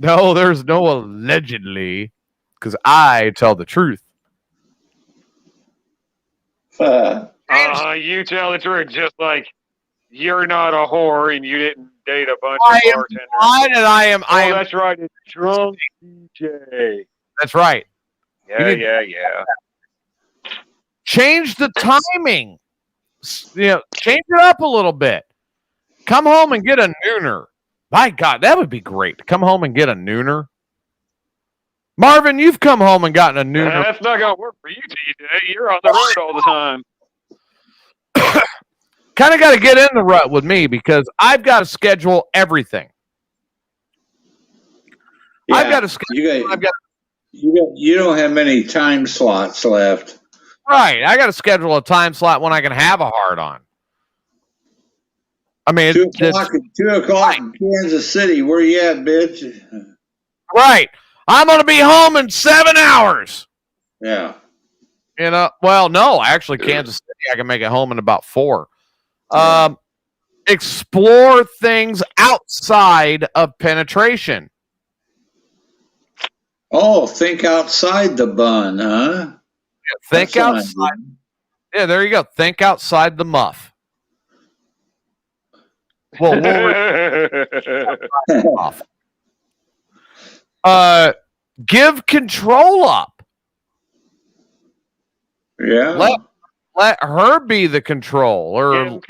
No, there's no allegedly, because I tell the truth. You tell the truth, just like you're not a whore and you didn't date a bunch of bartenders. I am. That's right. It's drunk DJ. That's right. Yeah. Change the timing. Change it up a little bit. Come home and get a nooner. My God, that would be great. Come home and get a nooner. Marvin, you've come home and gotten a nooner. That's not going to work for you, TJ. You're on the road all the time. Kind of got to get in the rut with me because I've got to schedule everything. Yeah, I've got to schedule. You don't have many time slots left. Right. I got to schedule a time slot when I can have a hard on. I mean, 2 o'clock in Kansas City. Where you at, bitch? Right. I'm going to be home in 7 hours. Yeah. Well, no, actually, Kansas City, I can make it home in about 4. Explore things outside of penetration. Oh, think outside the bun, huh? Think outside. Yeah, there you go. Think outside the muff. Well, give control up. Yeah. Let her be the control, or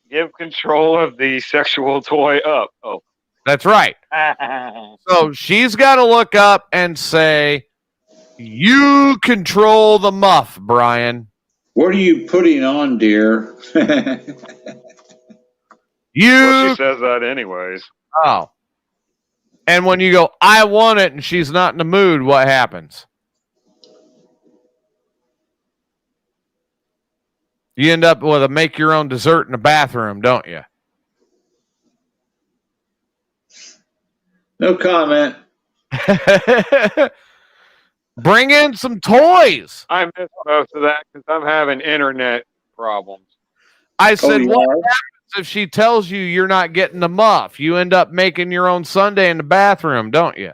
give control of the sexual toy up. Oh, that's right. So she's got to look up and say, "You control the muff, Brian." What are you putting on, dear? Well, she says that anyways. Oh. And when you go, "I want it," and she's not in the mood, what happens? You end up with a make your own dessert in the bathroom, don't you? No comment. Bring in some toys. I missed most of that because I'm having internet problems. I said, what happens if she tells you you're not getting the muff? You end up making your own sundae in the bathroom, don't you?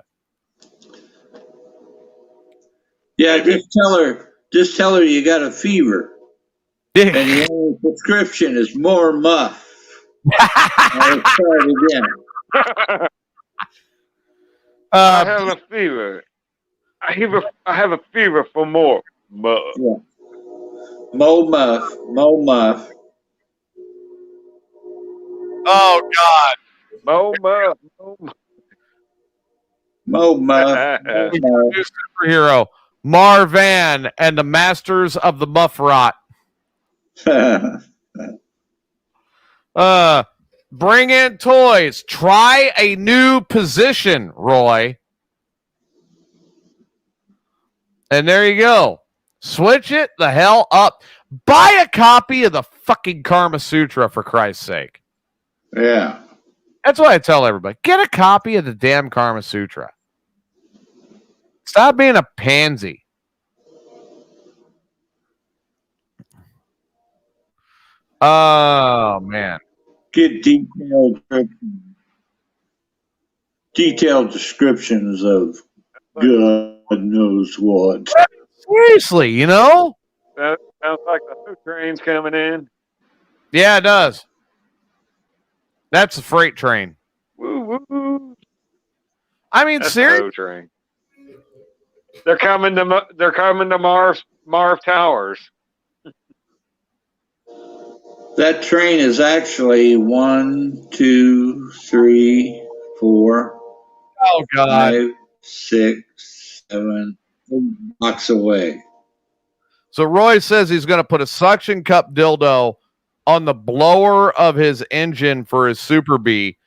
Yeah, just tell her you got a fever. And the only prescription is more muff. I'll try it again. I have a fever. I have a fever for more muff. Yeah. Mo muff. Oh God. Mo muff. New superhero Marvan and the Masters of the Muff Rot. Bring in toys. Try a new position, Roy. And there you go. Switch it the hell up. Buy a copy of the fucking Kama Sutra, for Christ's sake. Yeah. That's what I tell everybody. Get a copy of the damn Kama Sutra. Stop being a pansy. Oh, man. Get detailed descriptions of God knows what. Seriously, you know? That sounds like the food train's coming in. Yeah, it does. That's a freight train. Woo woo. I mean, seriously. Train. They're coming to Marv Towers. That train is actually 1, 2, 3, 4, Oh, God. 5, 6, 7 blocks away. So Roy says he's going to put a suction cup dildo on the blower of his engine for his Super Bee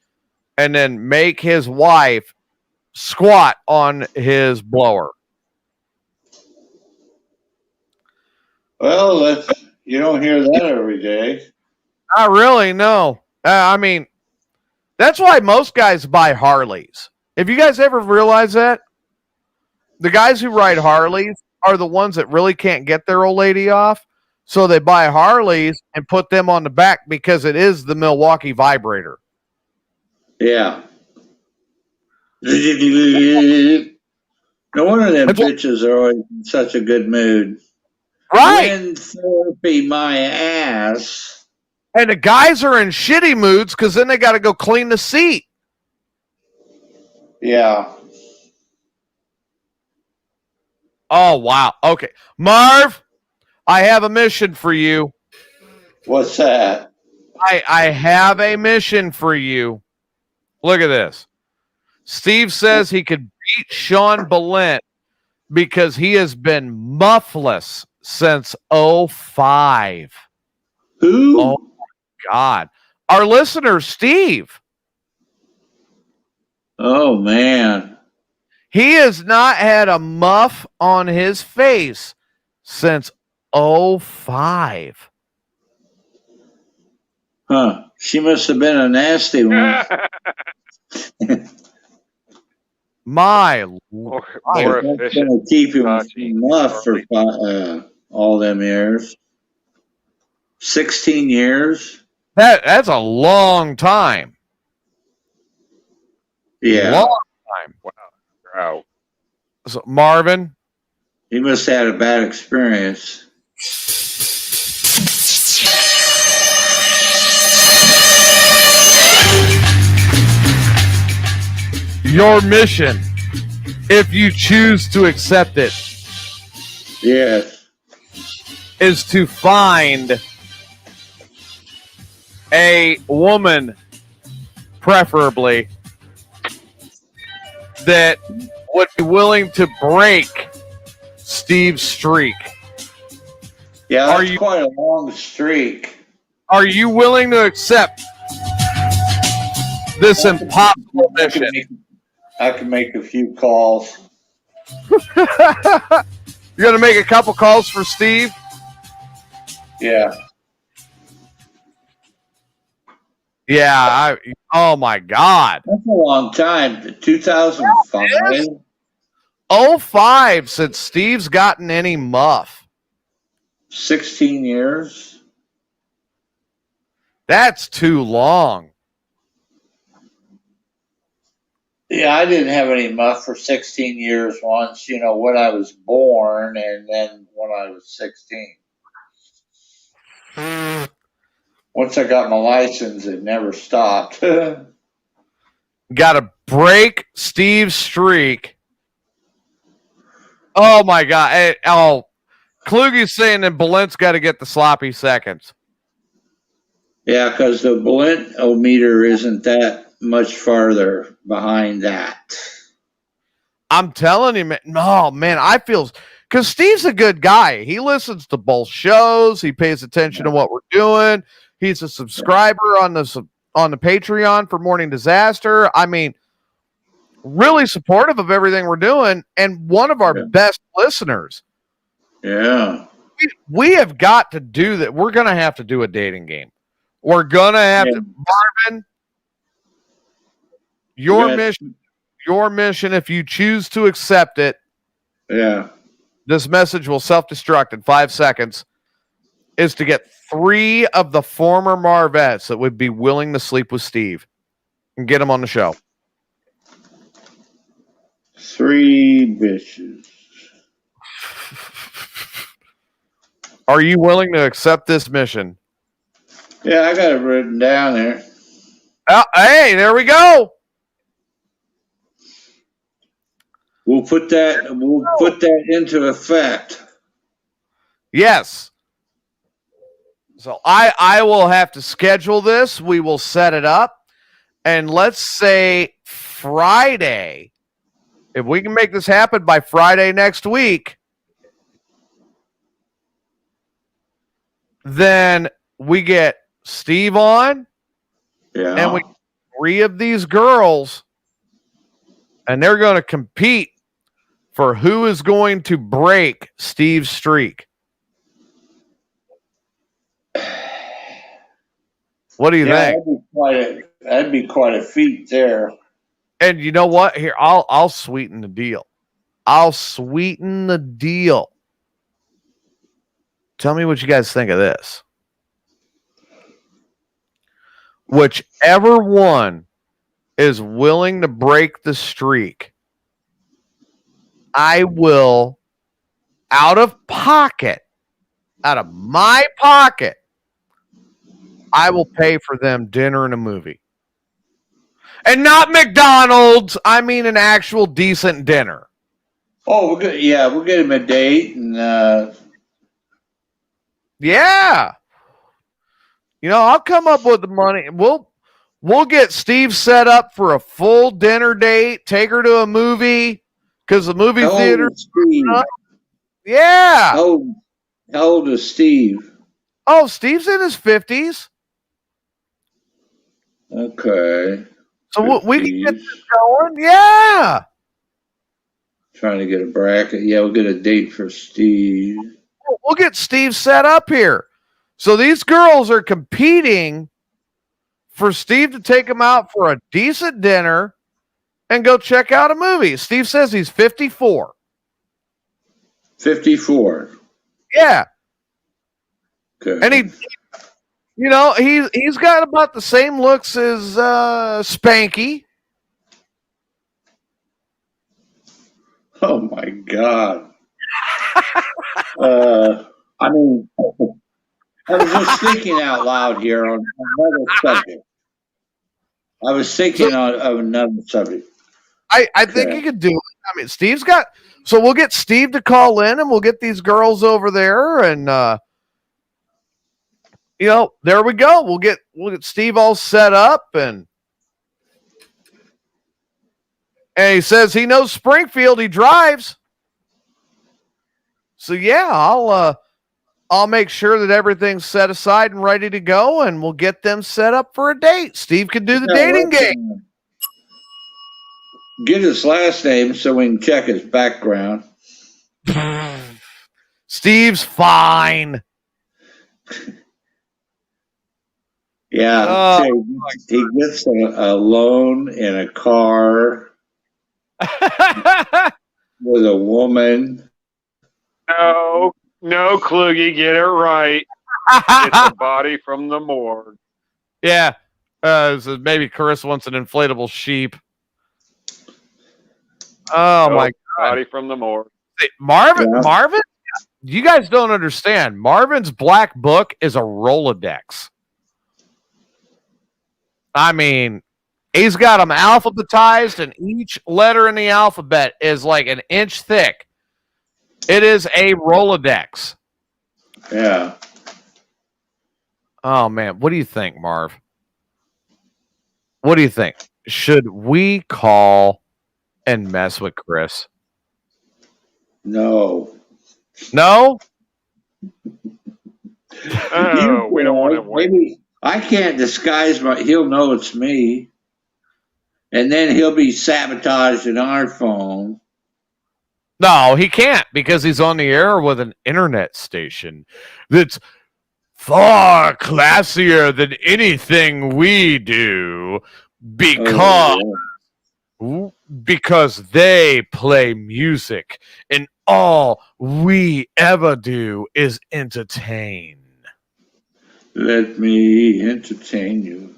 and then make his wife squat on his blower. Well, you don't hear that every day. Not really, no. I mean, that's why most guys buy Harleys. Have you guys ever realized that? The guys who ride Harleys are the ones that really can't get their old lady off. So they buy Harleys and put them on the back because it is the Milwaukee vibrator. Yeah. No wonder them bitches are always in such a good mood. Right. Wind therapy, my ass. And the guys are in shitty moods because then they got to go clean the seat. Yeah. Oh, wow. Okay. Marv, I have a mission for you. What's that? I have a mission for you. Look at this. Steve says he could beat Sean Billent because he has been muffless since 05. Who? Oh, my God. Our listener, Steve. Oh, man. He has not had a muff on his face since 05. Huh. She must have been a nasty one. My More That's efficient. going to keep him Sachi, muff for all them years. 16 years? that's a long time. Yeah. Long time. Wow. So, Marvin, He must have had a bad experience. your mission, if you choose to accept it, Yes. is to find a woman, preferably, that would be willing to break Steve's streak. Yeah, Are that's you- quite a long streak. Are you willing to accept this impossible mission? I can make a few calls. You're going to make a couple calls for Steve? Yeah. Yeah. Oh, my God. That's a long time. 2005? 05 since Steve's gotten any muff. 16 years? That's too long. Yeah, I didn't have any muff for 16 years once, when I was born and then when I was 16. Once I got my license, it never stopped. Got to break Steve's streak. Oh, my God. Kluge's saying that Billent's got to get the sloppy seconds. Yeah, because the Billent-o-meter isn't that much farther behind that. I'm telling you, man. No, man, I feel... Because Steve's a good guy. He listens to both shows. He pays attention to what we're doing. He's a subscriber on the Patreon for Morning Disaster. I mean, really supportive of everything we're doing, and one of our best listeners. Yeah. We have got to do that. We're going to have to do a dating game. We're going to have to... Marvin, your mission, if you choose to accept it, this message will self-destruct in 5 seconds, is to get 3 of the former Marvettes that would be willing to sleep with Steve and get them on the show. 3 bitches. Are you willing to accept this mission? Yeah, I got it written down there. Hey, there we go. We'll put that into effect. Yes. So I will have to schedule this. We will set it up. And let's say Friday, if we can make this happen by Friday next week, then we get Steve on. Yeah. And 3 of these girls, and they're going to compete for who is going to break Steve's streak. What do you think? That'd be quite a feat there. And you know what? Here, I'll sweeten the deal. I'll sweeten the deal. Tell me what you guys think of this. Whichever one is willing to break the streak, I will, out of my pocket, I will pay for them dinner and a movie. And not McDonald's. I mean an actual decent dinner. Oh, we'll get him a date, and yeah. I'll come up with the money. We'll get Steve set up for a full dinner date. Take her to a movie because the movie theater. Yeah. How old is Steve? Oh, Steve's in his 50s. Okay. So we can get this going. Yeah. Trying to get a bracket. Yeah, we'll get a date for Steve. We'll get Steve set up here. So these girls are competing for Steve to take them out for a decent dinner and go check out a movie. Steve says he's 54. 54. Yeah. Okay. And he's got about the same looks as Spanky. Oh my God. I mean, I was just thinking out loud here on another subject. I was thinking of another subject. I think he could do it. I mean, Steve's got. So we'll get Steve to call in, and we'll get these girls over there, and there we go. We'll get Steve all set up, and he says he knows Springfield. He drives. So yeah, I'll make sure that everything's set aside and ready to go, and we'll get them set up for a date. Steve can do the dating game. Get his last name so we can check his background. Steve's fine. Yeah, he gets a loan in a car with a woman. No, Kluge, get it right. It's a body from the morgue. Yeah. So maybe Chris wants an inflatable sheep. Oh, my God. Body from the morgue. Marvin, you guys don't understand. Marvin's black book is a Rolodex. I mean, he's got them alphabetized, and each letter in the alphabet is like an inch thick. It is a Rolodex. Yeah. Oh, man. What do you think, Marv? What do you think? Should we call and mess with Chris? No. No? Oh, we don't want to wait. Maybe I can't disguise he'll know it's me. And then he'll be sabotaging our phone. No, he can't because he's on the air with an internet station that's far classier than anything we do because they play music and all we ever do is entertain. Let me entertain you.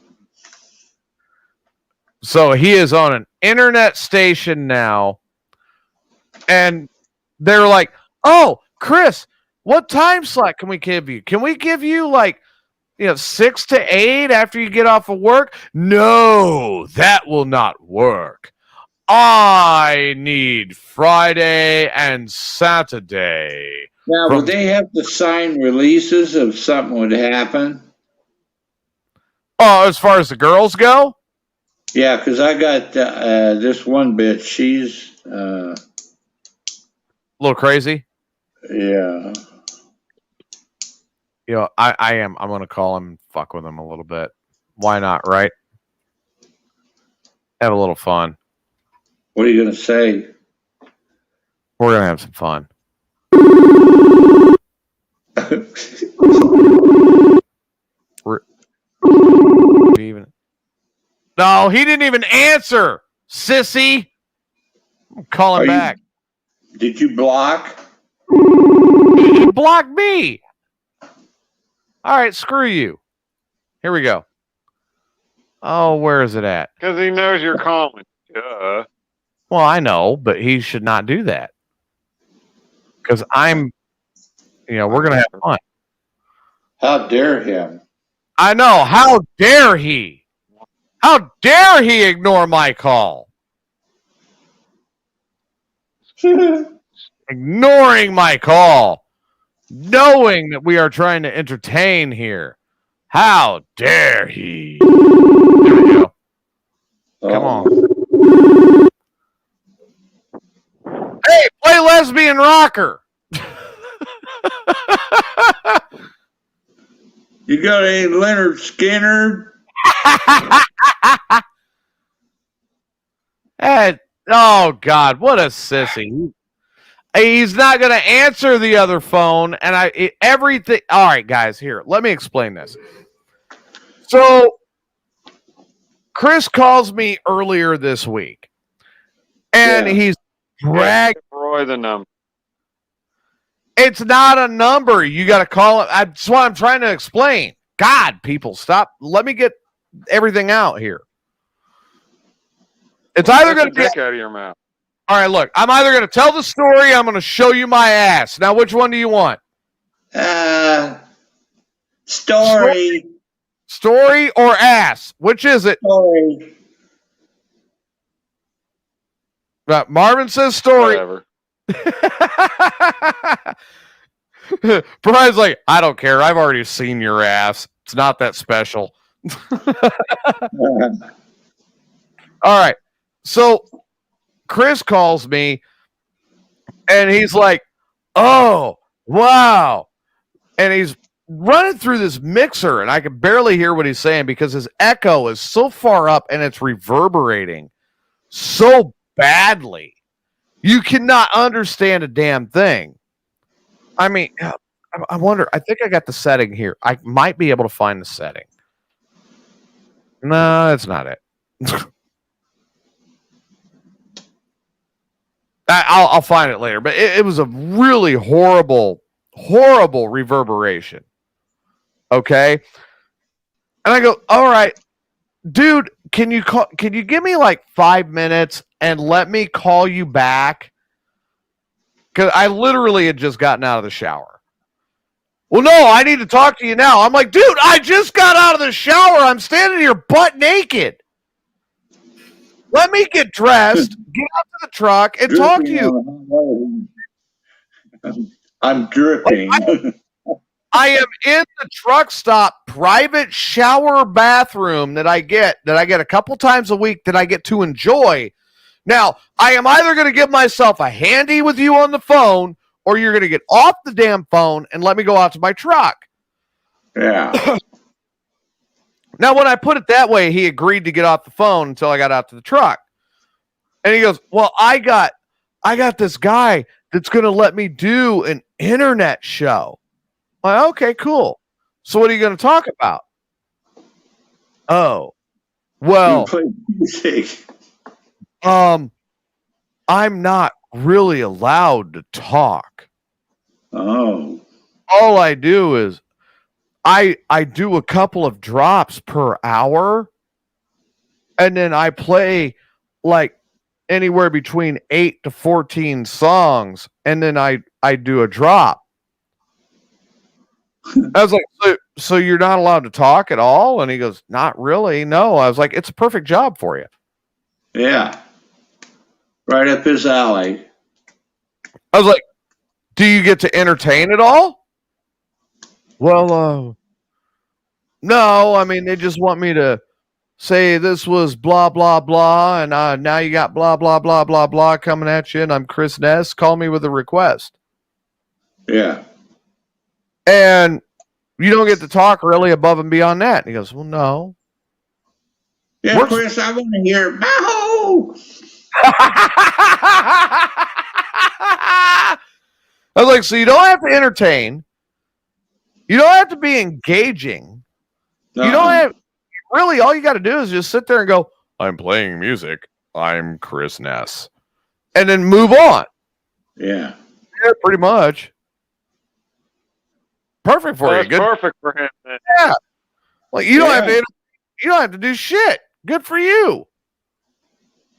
So he is on an internet station now. And they're like, oh, Chris, what time slot can we give you? Can we give you 6 to 8 after you get off of work? No, that will not work. I need Friday and Saturday. Now, would they have to sign releases if something would happen? Oh, as far as the girls go? Yeah, because I got this one bitch. She's a little crazy. Yeah. I am. I'm going to call him and fuck with him a little bit. Why not, right? have a little fun. What are you going to say? We're gonna have some fun. No, he didn't even answer, sissy. I'm calling back. Did you block? He blocked me. All right, screw you. Here we go. Oh, where is it at? Because he knows you're calling. Duh. Well, I know, but he should not do that. Because we're going to have fun. How dare him? I know. How dare he? How dare he ignore my call? Ignoring my call. Knowing that we are trying to entertain here. How dare he? There we go. Come on. Hey, play lesbian rocker. You got any Leonard Skinner? Oh, God, what a sissy. He's not going to answer the other phone. And everything. All right, guys, here. Let me explain this. So, Chris calls me earlier this week. And he's bragging. Roy the number. It's not a number. You got to call it. That's what I'm trying to explain. God, people, stop. Let me get everything out here. It's either going to be dick out of your mouth. All right, look. I'm either going to tell the story. I'm going to show you my ass. Now, which one do you want? Story. Story or ass? Which is it? Story. Marvin says story. Whatever. Brian's like, I don't care. I've already seen your ass. It's not that special. All right. So Chris calls me and he's like, oh, wow. And he's running through this mixer and I can barely hear what he's saying because his echo is so far up and it's reverberating so badly. You cannot understand a damn thing. I mean, I wonder, I think I got the setting here. I might be able to find the setting. No, that's not it. I'll find it later, but it was a really horrible reverberation. Okay. And I go, all right, dude, can you give me like 5 minutes and let me call you back? Because I literally had just gotten out of the shower. Well, no, I need to talk to you now. I'm like, dude, I just got out of the shower. I'm standing here butt naked. Let me get dressed, get out to the truck, and talk to you. I'm dripping. I am in the truck stop private shower bathroom that I get a couple times a week that I get to enjoy. Now, I am either going to give myself a handy with you on the phone or you're going to get off the damn phone and let me go out to my truck. Yeah. Now, when I put it that way, he agreed to get off the phone until I got out to the truck. And he goes, well, I got this guy that's going to let me do an internet show. I'm like, okay, cool. So what are you going to talk about? Oh, well, I'm not really allowed to talk. Oh. All I do is I do a couple of drops per hour, and then I play like anywhere between 8 to 14 songs, and then I do a drop. I was like, so you're not allowed to talk at all? And he goes, not really, no. I was like, it's a perfect job for you. Yeah. Right up his alley. I was like, do you get to entertain at all? Well, no, I mean, they just want me to say this was blah, blah, blah, and now you got blah, blah, blah, blah, blah coming at you, and I'm Chris Ness. Call me with a request. Yeah. And you don't get to talk really above and beyond that. And he goes, well, no. Yeah, Chris, I want to hear Baho. I was like, so you don't have to entertain. You don't have to be engaging. You don't have really. All you got to do is just sit there and go, "I'm playing music. I'm Chris Ness," and then move on. Yeah, pretty much. Perfect for you. Good. Perfect for him. Man. Yeah. Like you don't have to. You don't have to do shit. Good for you.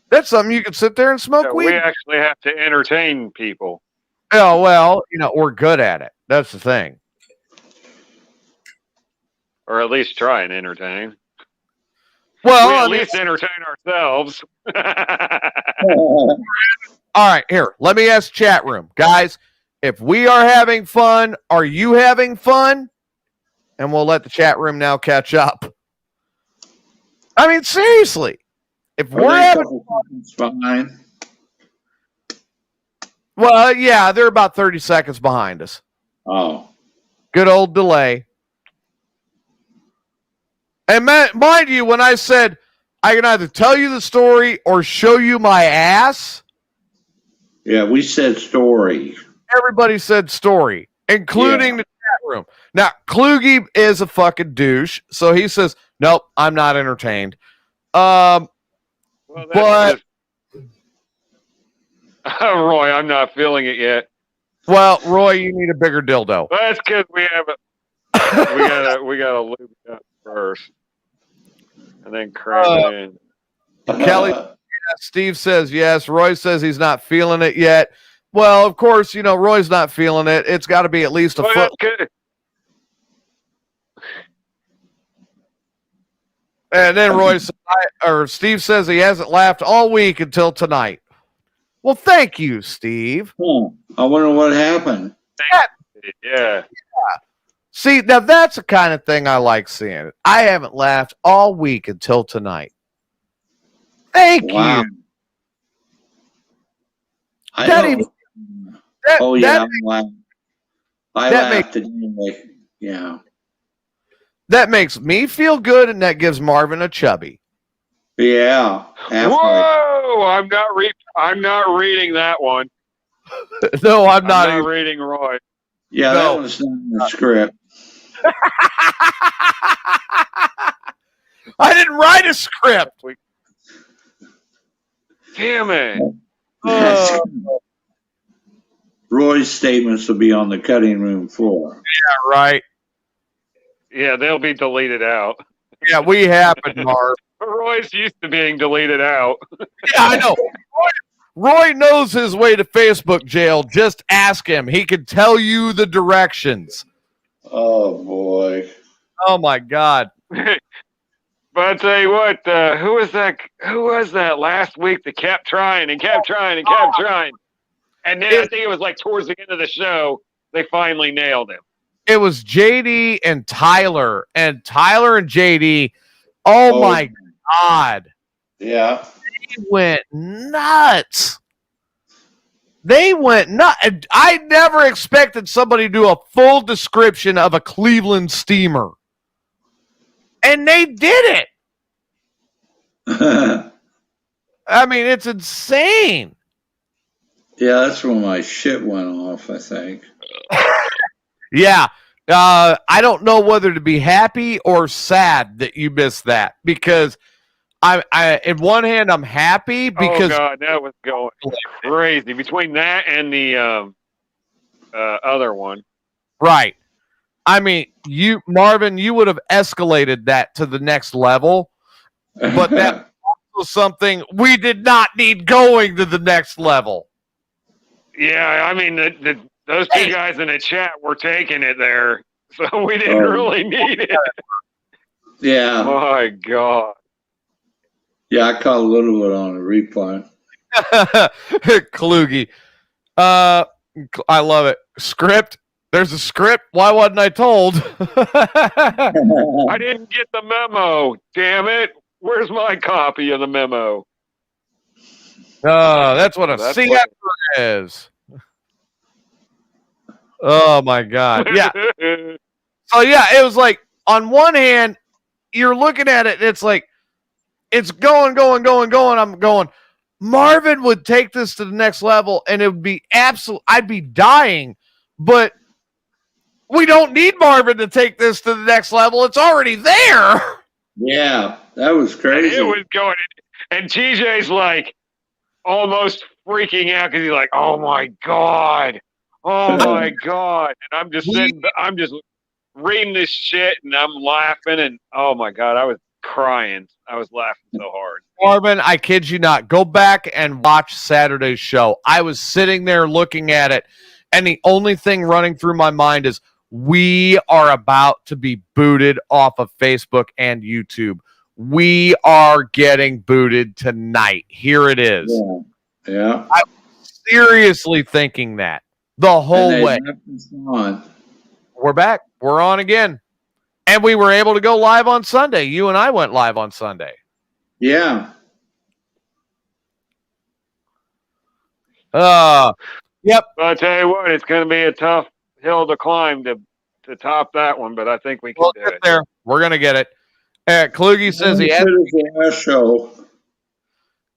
That's something you can sit there and smoke weed. We actually have to entertain people. Oh well, we're good at it. That's the thing. Or at least try and entertain. Well, we at least entertain ourselves. All right, here. Let me ask chat room. Guys, if we are having fun, are you having fun? And we'll let the chat room now catch up. I mean, seriously. If we're having fun, behind. Well, yeah, they're about 30 seconds behind us. Oh. Good old delay. And mind you, when I said I can either tell you the story or show you my ass. Yeah, we said story. Everybody said story, including the chat room. Now, Kluge is a fucking douche, so he says, nope, I'm not entertained. Well, but Roy, I'm not feeling it yet. Well, Roy, you need a bigger dildo. That's because we have it. we gotta lube it up first, and then cram it in. Kelly, Steve says yes. Roy says he's not feeling it yet. Well, of course, Roy's not feeling it. It's got to be at least a foot. And then Roy says, Steve says he hasn't laughed all week until tonight. Well, thank you, Steve. I wonder what happened. Yeah. See, now that's the kind of thing I like seeing. I haven't laughed all week until tonight. Thank you. I laughed anyway. Yeah. That makes me feel good, and that gives Marvin a chubby. Yeah. Whoa! I'm not reading that one. No, I'm not reading Roy. Yeah, that was not in the script. I didn't write a script. Damn it. Roy's statements will be on the cutting room floor. Yeah, right. Yeah, they'll be deleted out. Yeah, we happen, Marv. Roy's used to being deleted out. Yeah, I know. Roy knows his way to Facebook jail. Just ask him. He can tell you the directions. Oh, boy. Oh, my God. But I tell you what, who was that last week that kept trying and kept trying and kept trying? And then I think it was like towards the end of the show, they finally nailed him. It was JD and Tyler. And Tyler and JD, oh my God. Yeah. They went nuts. They went nuts. I never expected somebody to do a full description of a Cleveland steamer. And they did it. I mean, it's insane. Yeah, that's when my shit went off, I think. Yeah. I don't know whether to be happy or sad that you missed that, because I in one hand I'm happy because that was going crazy between that and the other one. Right. I mean, Marvin, you would have escalated that to the next level, but that was something we did not need going to the next level. Yeah, I mean, those two guys in the chat were taking it there, so we didn't really need it. Yeah. My God. Yeah, I caught a little bit on the replay. Kluge. I love it. Script. There's a script. Why wasn't I told? I didn't get the memo. Damn it. Where's my copy of the memo? That's what a CF is. Oh, my God. Yeah. So, yeah, it was like, on one hand, you're looking at it, and it's like, It's going. I'm going, Marvin would take this to the next level, and it would be absolute. I'd be dying, but we don't need Marvin to take this to the next level. It's already there. Yeah, that was crazy. It was going, and TJ's like almost freaking out because he's like, "Oh my god, oh my god!" And I'm just reading this shit, and I'm laughing, and oh my god, I was crying. I was laughing so hard. Marvin, I kid you not. Go back and watch Saturday's show. I was sitting there looking at it, and the only thing running through my mind is we are about to be booted off of Facebook and YouTube. We are getting booted tonight. Here it is. Yeah. I'm seriously thinking that the whole way. We're back. We're on again. And we were able to go live on Sunday. You and I went live on Sunday. Yeah. Yep. I'll tell you what, it's going to be a tough hill to climb to top that one, but I think we can We'll do get it. there. We're going to get it. Kluge says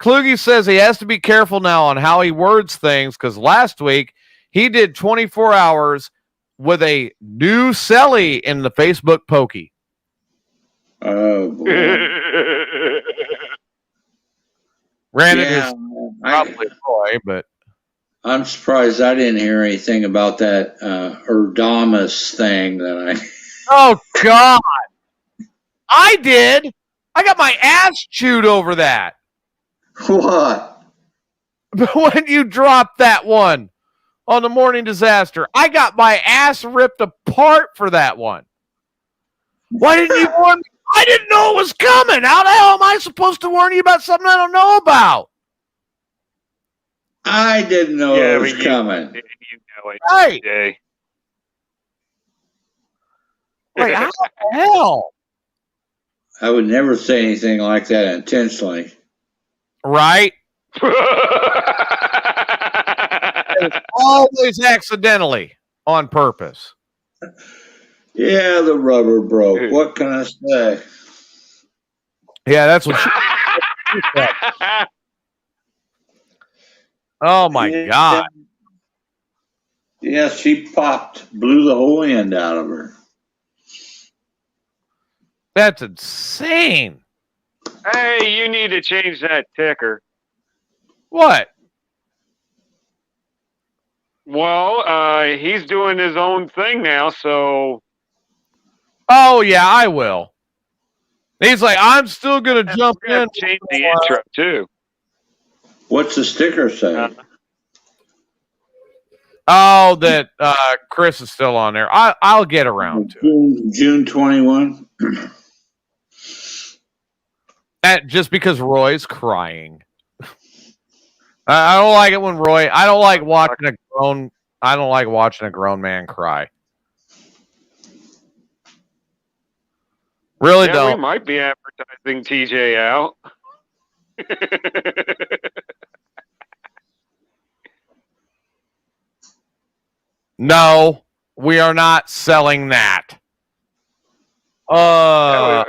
Kluge says he has to be careful now on how he words things because last week he did 24 hours with a new celly in the Facebook pokey. Oh, boy. Granted, it's probably Roy, but I'm surprised I didn't hear anything about that Erdamus thing that oh God, I did. I got my ass chewed over that. What? When you dropped that one on the Morning Disaster, I got my ass ripped apart for that one. Why didn't you warn me? I didn't know it was coming. How the hell am I supposed to warn you about something I don't know about? I didn't know it was coming. You know it. Right. Day. Like, how the hell? I would never say anything like that intentionally. Right? Always accidentally on purpose. Yeah, the rubber broke. What can I say? Yeah, that's what she said. Oh, my God. Yeah, she blew the whole end out of her. That's insane. Hey, you need to change that ticker. What? Well, he's doing his own thing now, so... Oh, yeah, I will. He's like, I'm still going to jump in. Change the intro, too. What's the sticker say? Oh, that Chris is still on there. I'll get around to it. June 21. Just because Roy's crying. I don't like it when Roy. I don't like watching a grown man cry. Really don't. We might be advertising TJ out. No, we are not selling that. Oh.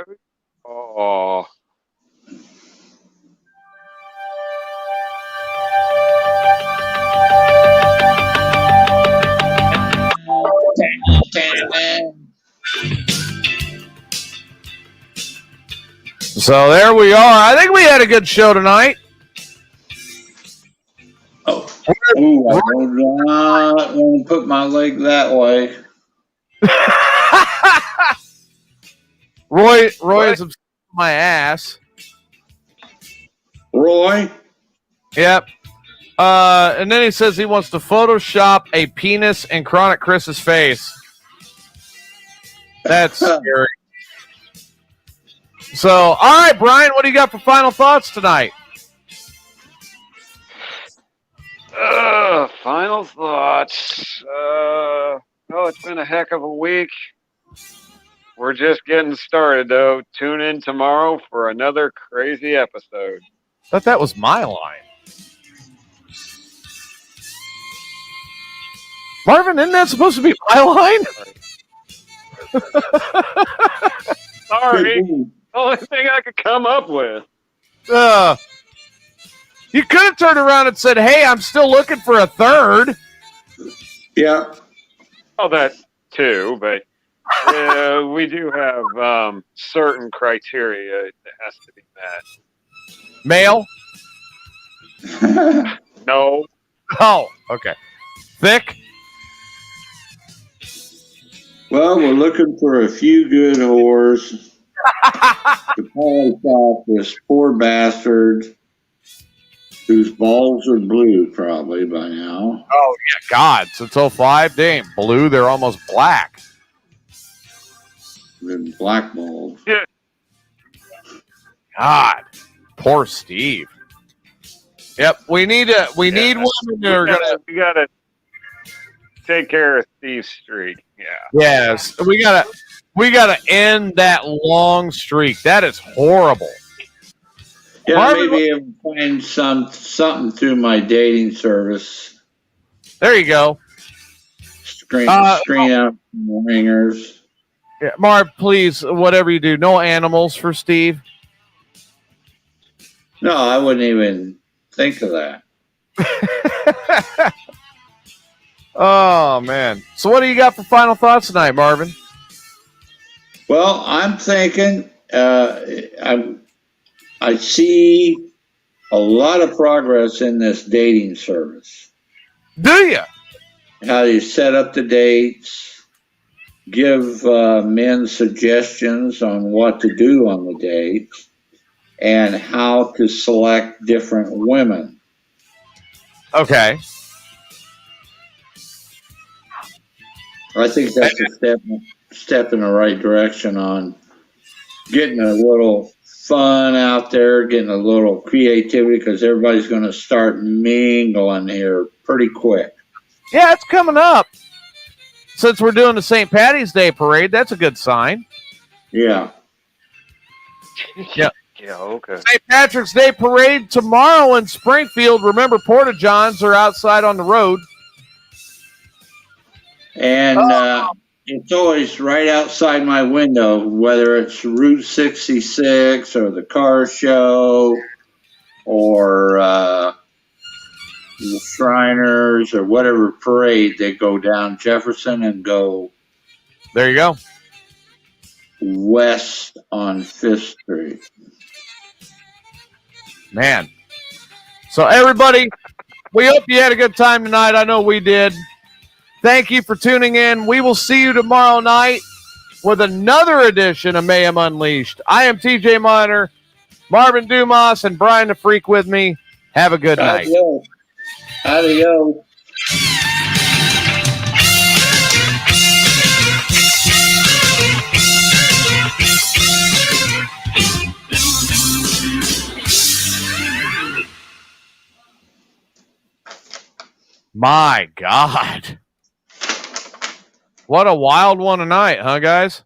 So there we are. I think we had a good show tonight. Oh, I do not want to put my leg that way. Roy is obsessed with my ass. Roy? Yep. And then he says he wants to Photoshop a penis in Chronic Chris's face. That's scary. So, all right, Brian, what do you got for final thoughts tonight? Final thoughts. It's been a heck of a week. We're just getting started, though. Tune in tomorrow for another crazy episode. I thought that was my line. Marvin, isn't that supposed to be my line? Sorry. Only thing I could come up with. You could have turned around and said, "Hey, I'm still looking for a third." Yeah. Oh, that too, but we do have certain criteria that has to be met. Male? No. Oh, okay. Thick? Well, we're looking for a few good whores to polish off this poor bastard whose balls are blue probably by now. Oh, yeah. God, since 05, they ain't blue. They're almost black. They're black balls. Yeah. God, poor Steve. Yep, we need women that are gonna. We gotta take care of Steve's streak. Yeah. Yes, we gotta end that long streak. That is horrible. Yeah, Marvin, maybe I'll find something through my dating service. There you go. Screen out some ringers. Yeah, Marv, please, whatever you do, no animals for Steve. No, I wouldn't even think of that. Oh man! So, what do you got for final thoughts tonight, Marvin? Well, I'm thinking I see a lot of progress in this dating service. Do you? How you set up the dates, give men suggestions on what to do on the dates, and how to select different women. Okay. I think that's a step in the right direction on getting a little fun out there, getting a little creativity, because everybody's going to start mingling here pretty quick. Yeah, it's coming up. Since we're doing the St. Patty's Day parade, that's a good sign. Yeah. Yeah. Yeah, okay. St. Patrick's Day parade tomorrow in Springfield. Remember, Porta Johns are outside on the road. And it's always right outside my window, whether it's Route 66 or the car show or the Shriners or whatever parade. They go down Jefferson and go There you go. west on 5th Street. Man. So, everybody, we hope you had a good time tonight. I know we did. Thank you for tuning in. We will see you tomorrow night with another edition of Mayhem Unleashed. I am TJ Miner, Marvin Dumas, and Brian the Freak with me. Have a good night. Adios. Adios. My God. What a wild one tonight, huh, guys?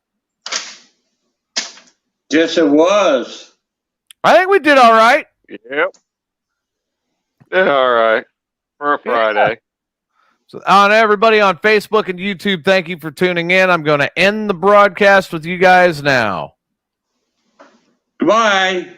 Yes, it was. I think we did all right. Yep. Yeah, all right. For a Friday. So on everybody on Facebook and YouTube, thank you for tuning in. I'm going to end the broadcast with you guys now. Goodbye.